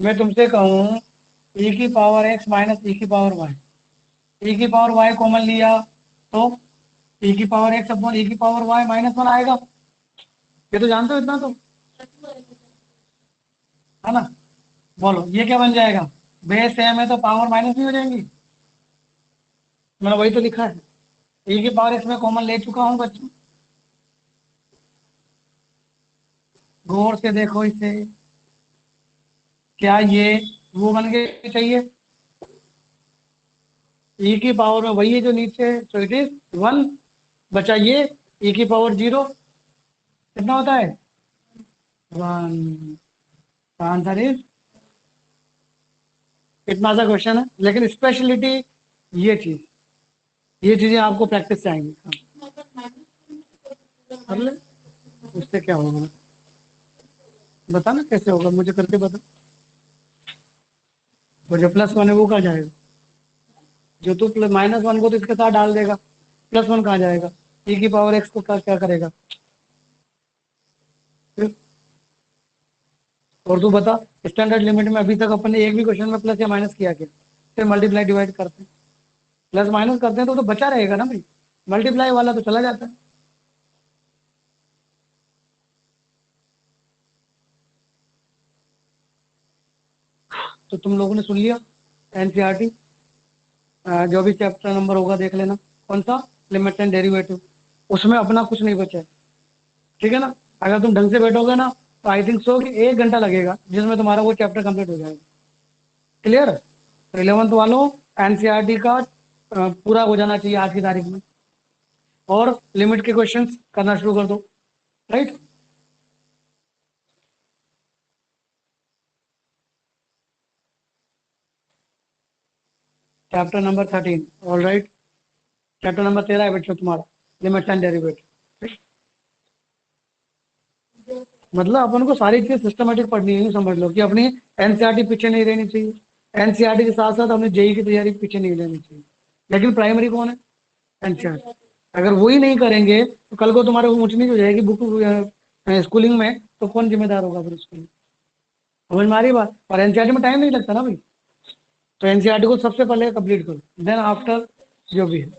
मैं तुमसे कहूं e की पावर x माइनस e की पावर y, e की पावर y कॉमन लिया तो e की पावर x अपॉन e की पावर y -1 आएगा। ये तो जानते हो इतना तो, है ना? बोलो ये क्या बन जाएगा, बेस सेम है तो पावर माइनस भी हो जाएंगी। मैंने वही तो लिखा है, e की पावर x में कॉमन ले चुका हूं बच्चों, गौर से देखो इसे, क्या ये वो बन के चाहिए? e की पावर में वही है जो नीचे है, सो इट इज 1। बचा ये e की पावर 0, कितना होता है? 1। आंसर इज, इतना सा क्वेश्चन है, लेकिन स्पेशलिटी ये चीज, ये चीजें आपको प्रैक्टिस से आएंगी। कर ले, उससे क्या होगा बता ना, कैसे होगा मुझे करके बता। और जो +1 है वो कहाँ जाएगा? जो तू -1 को तो इसके साथ डाल देगा, +1 कहाँ जाएगा? e की पावर x को क्या करेगा फिर? और तू बता, स्टैंडर्ड लिमिट में अभी तक अपन ने एक भी क्वेश्चन में प्लस या माइनस किया क्या? फिर मल्टीप्लाई डिवाइड करते हैं, प्लस माइनस करते हैं तो बचा रहेगा ना भाई, मल्टीप्लाई वाला तो चला जाता है। तो तुम लोगों ने सुन लिया एनसीईआरटी, जो भी चैप्टर नंबर होगा देख लेना, कौन सा? लिमिट एंड डेरिवेटिव, उसमें अपना कुछ नहीं बचा है, ठीक है ना? अगर तुम ढंग से बैठोगे ना तो आई थिंक सो कि 1 घंटा लगेगा जिसमें तुम्हारा वो चैप्टर कंप्लीट हो जाएगा। क्लियर? तो 11th वालों, एनसीईआरटी का पूरा हो जाना चाहिए आज की तारीख में, और लिमिट के क्वेश्चंस करना शुरू कर दो, right? Chapter number 13, all right. Chapter number 13 है बच्चों तुम्हारा, लिमिट एंड डेरिवेटिव। मतलब अपन को सारी चीज सिस्टमेटिक पढ़नी है, यूं समझ लो कि अपनी एनसीईआरटी पीछे नहीं रहनी चाहिए, एनसीईआरटी के साथ साथ अपने जेई की तैयारी पीछे नहीं रहनी चाहिए। लेकिन प्राइमरी कौन है? एनसीईआरटी। अगर वही नहीं करेंगे तो कल को तुम्हारे ऊंच नीच हो जाएगी बुक स्कूलिंग में, तो कौन जिम्मेदार होगा फिर उसके लिए? समझ में आ रही बात? और एनसीईआरटी में टाइम नहीं लगता ना भाई, तो एनसीईआरटी को सबसे पहले कंप्लीट करो, देन आफ्टर जो भी है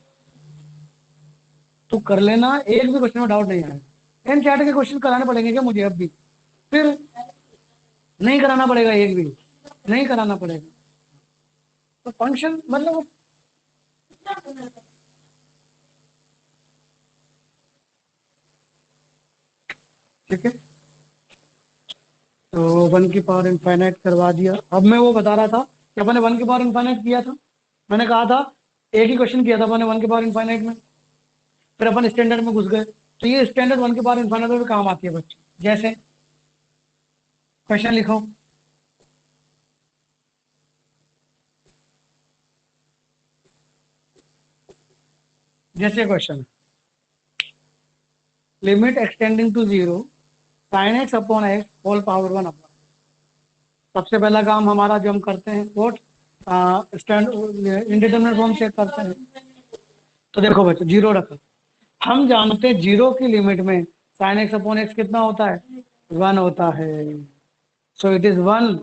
तो कर लेना, एक भी क्वेश्चन में डाउट नहीं आएगा। एनसीईआरटी के क्वेश्चन कराने पड़ेंगे क्या मुझे अब भी? फिर नहीं कराना पड़ेगा, एक भी नहीं कराना पड़ेगा। तो फंक्शन मतलब, ठीक है, तो 1 की पावर इनफाइनाइट करवा दिया। अब मैं वो बता रहा था कि अपन ने 1 की पावर इनफाइनाइट किया था, मैंने कहा था एक ही क्वेश्चन किया था अपन ने 1 की पावर इनफाइनाइट में, फिर अपन स्टैंडर्ड में घुस गए। तो ये स्टैंडर्ड 1 की पावर इनफाइनाइट में भी काम आती है बच्चे। जैसे क्वेश्चन लिखो, जैसे question, limit extending to 0 sin x upon x whole power 1 upon, सबसे पहला काम हमारा जो हम करते हैं वोट स्टैंड इंडिटरमिनेट फॉर्म चेक करते हैं। तो देखो बच्चों, 0 रखा, हम जानते हैं 0 की लिमिट में sin x अपॉन एक्स कितना होता है? 1 होता है। So it is 1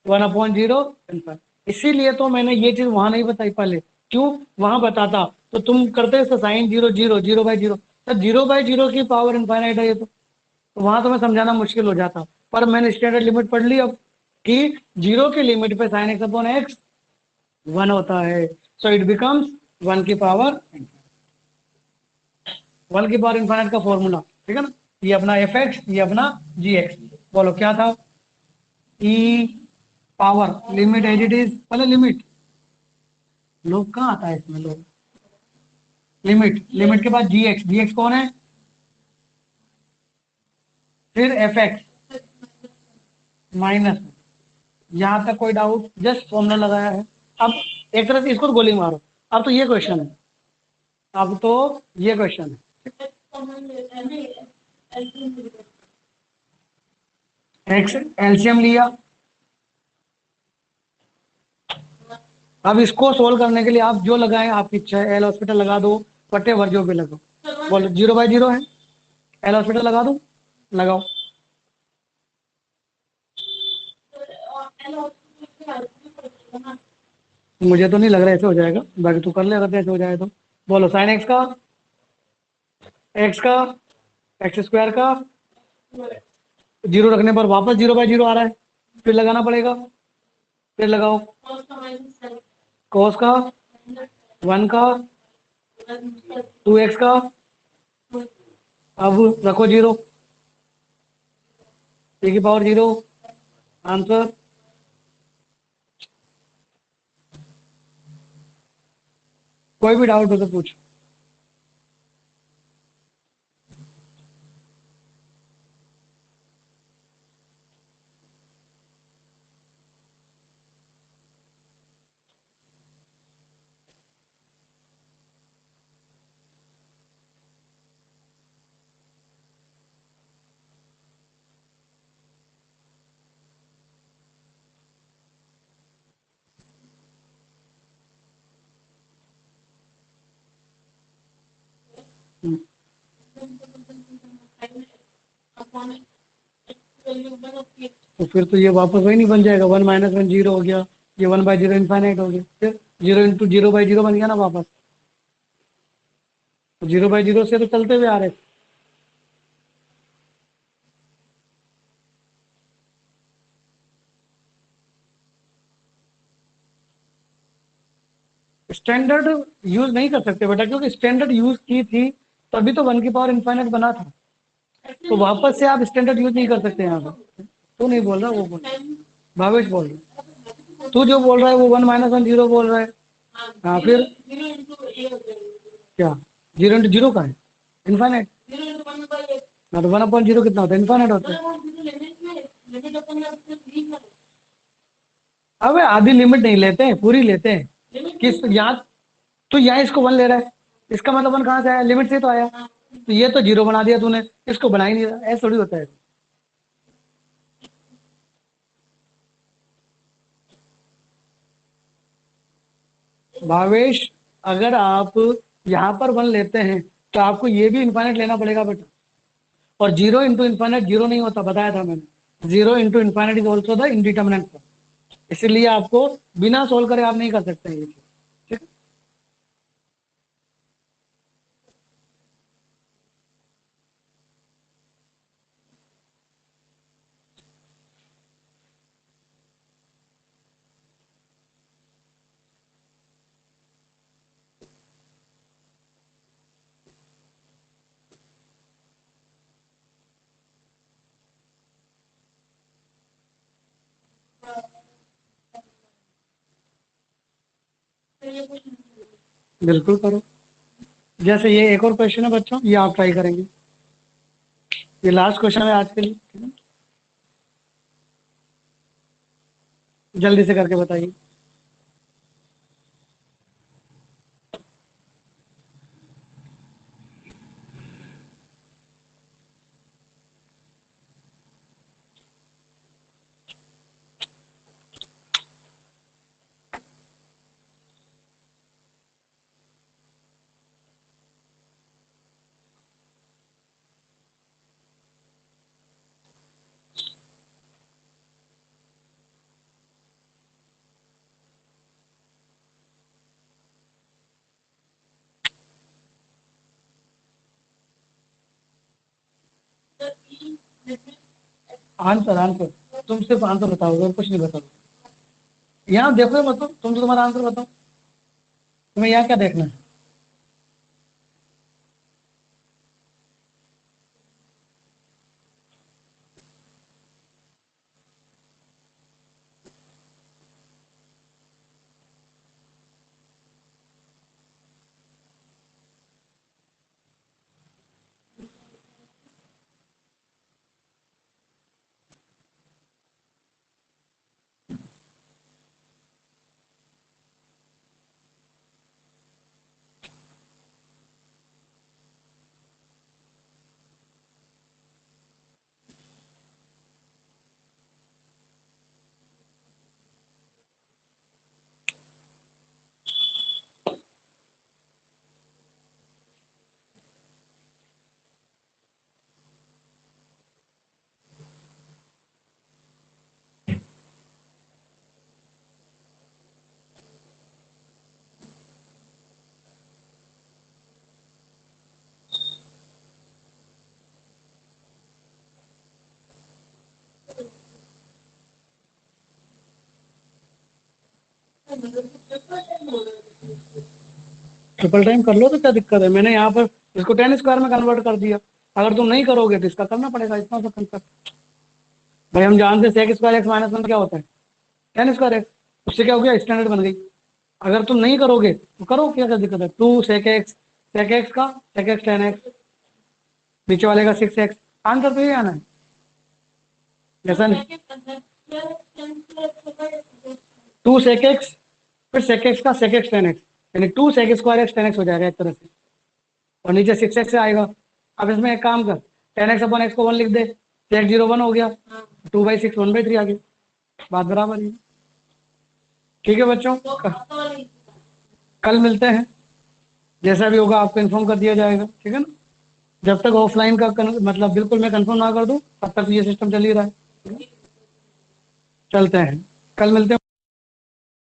1/0। इसीलिए तो मैंने ये चीज वहां नहीं बताई पहले, क्यों? वहां बताता तो तुम करते साइन 0 0 0/0, तो 0/0 की पावर इनफाइनाइट है ये तो वहां तो मैं समझाना मुश्किल हो जाता। पर मैंने स्टैंडर्ड लिमिट पढ़ ली अब, कि 0 की लिमिट पे sin x अपॉन एक्स 1 होता है, सो इट बिकम्स 1 की पावर इनफाइनाइट का फॉर्मूला, ठीक है ना? ये अपना एफ एक्स, ये अपना जी एक्स। बोलो क्या था? E power limit as it is, पहले लिमिट लोग कहाँ आता है इसमें लोग? लिमिट, लिमिट के बाद जी एक्स, जी एक्स कौन है? फिर एफ एक्स माइनस। यहां तक कोई डाउट? जस्ट फॉर्मूला लगाया है। अब एक तरह से इसको तो गोली मारो। अब तो ये क्वेश्चन है, अब तो ये क्वेश्चन है। एक्स एलसीएम लिया। अब इसको सोल्व करने के लिए आप जो लगाएं, आपकी इच्छा है। एल हॉस्पिटल लगा दो, पट्टे भर जो भी लगाओ। बोलो 0/0 है, एल हॉस्पिटल लगा दो, लगाओ। मुझे तो नहीं लग रहा ऐसे हो जाएगा, बाकी तू कर ले अगर ऐसे हो जाए तो। बोलो साइन एक्स का, एक्स का, एक्स स्क्वायर का, जीरो रखने पर वापस 0/0 आ रहा है, फिर लगाना पड़ेगा। फिर लगाओ कॉस का, 1 का, 2x का। अब रखो 0, ए की पावर 0, आंसर। कोई भी डाउट हो तो पूछ। हम्म, तो फिर तो ये वापस वही नहीं बन जाएगा, 1 - 1 0 हो गया, ये 1/0 इनफाइनाइट हो गया, फिर 0 × 0/0 बन गया ना वापस। 0/0 से तो चलते हुए आ रहे। स्टैंडर्ड यूज नहीं कर सकते बेटा, क्योंकि स्टैंडर्ड यूज की थी तभी तो 1 की पावर इनफाइनाइट बना था। तो वापस से आप स्टैंडर्ड यूज नहीं कर सकते यहाँ पर। तू नहीं बोल रहा, वो बोल रहा है। भावेश बोल रहा है। तू जो बोल रहा है वो 1 - 1 0 बोल रहा है। हाँ फिर क्या? 0 × 0 का है इनफाइनाइट। हाँ तो 1/0 कितना होता है? इनफाइनाइट होता है। अबे आधी लिमिट नहीं लेते हैं, पूरी लेते हैं। किस यहाँ? तो यहाँ इसको 1 ले रहा है, इसका मतलब 1 कहाँ से आया? लिमिट से तो आया। तो ये तो 0 बना दिया तूने, इसको बना ही नहीं रहा। ऐसा थोड़ी होता है भावेश। अगर आप यहाँ पर 1 लेते हैं तो आपको ये भी इनफाइनाइट लेना पड़ेगा बेटा। और 0 × इनफाइनाइट 0 नहीं होता, बताया था मैंने। 0 × infinite is also the indeterminate form. इसीलिए आपको बिना सोल्व करे आप नहीं कर सकते हैं ये चीज। ठीक बिल्कुल करो। जैसे ये एक और क्वेश्चन है बच्चों, ये आप ट्राई करेंगे। ये लास्ट क्वेश्चन है आज के लिए, ठीक है? जल्दी से करके बताइए। आंसर, आंसर तुम सिर्फ आंसर बताओगे और कुछ नहीं बताओगे। यहाँ देखो मतलब तुम तो तुम्हारा आंसर बताओ, तुम्हें यहाँ क्या देखना है? ट्रिपल टाइम कर लो तो क्या दिक्कत है, मैंने यहाँ पर इसको 10 स्क्वायर में कन्वर्ट कर दिया। अगर तुम नहीं करोगे तो इसका करना पड़ेगा, इतना सा कंसेप्ट। भाई हम जानते हैं sec square x minus one क्या होता है, 10 स्क्वायर एक्स। उससे क्या हो गया, स्टैंडर्ड बन गई। अगर तुम नहीं करोगे तो करो, क्या दिक्कत है, 2 सेक एक्स, सेक एक्स का सेक एक्स 10 एक्स, नीचे वाले का 6 एक्स। आंसर तो ये आना है, ऐसा नहीं। 2 सेक एक्स, फिर सेक एक्स का सेक एक्स 10 एक्स, यानी 2 सेक स्क्वायर एक्स 10 एक्स हो जाएगा एक तरह से, और नीचे 6 एक्स आएगा। अब इसमें एक काम कर, 10 एक्स अपॉन एक्स को 1 लिख दे, सेक 0 1 हो गया, 2/6 1/3 आ गई, बात बराबर है। ठीक है बच्चों, कल मिलते हैं, जैसा भी होगा आपको इन्फॉर्म कर दिया जाएगा, ठीक है ना। जब तक ऑफलाइन का मतलब बिल्कुल मैं कंफर्म ना कर दूं तब तक ये सिस्टम चल ही रहा है। चलते हैं, कल मिलते हैं।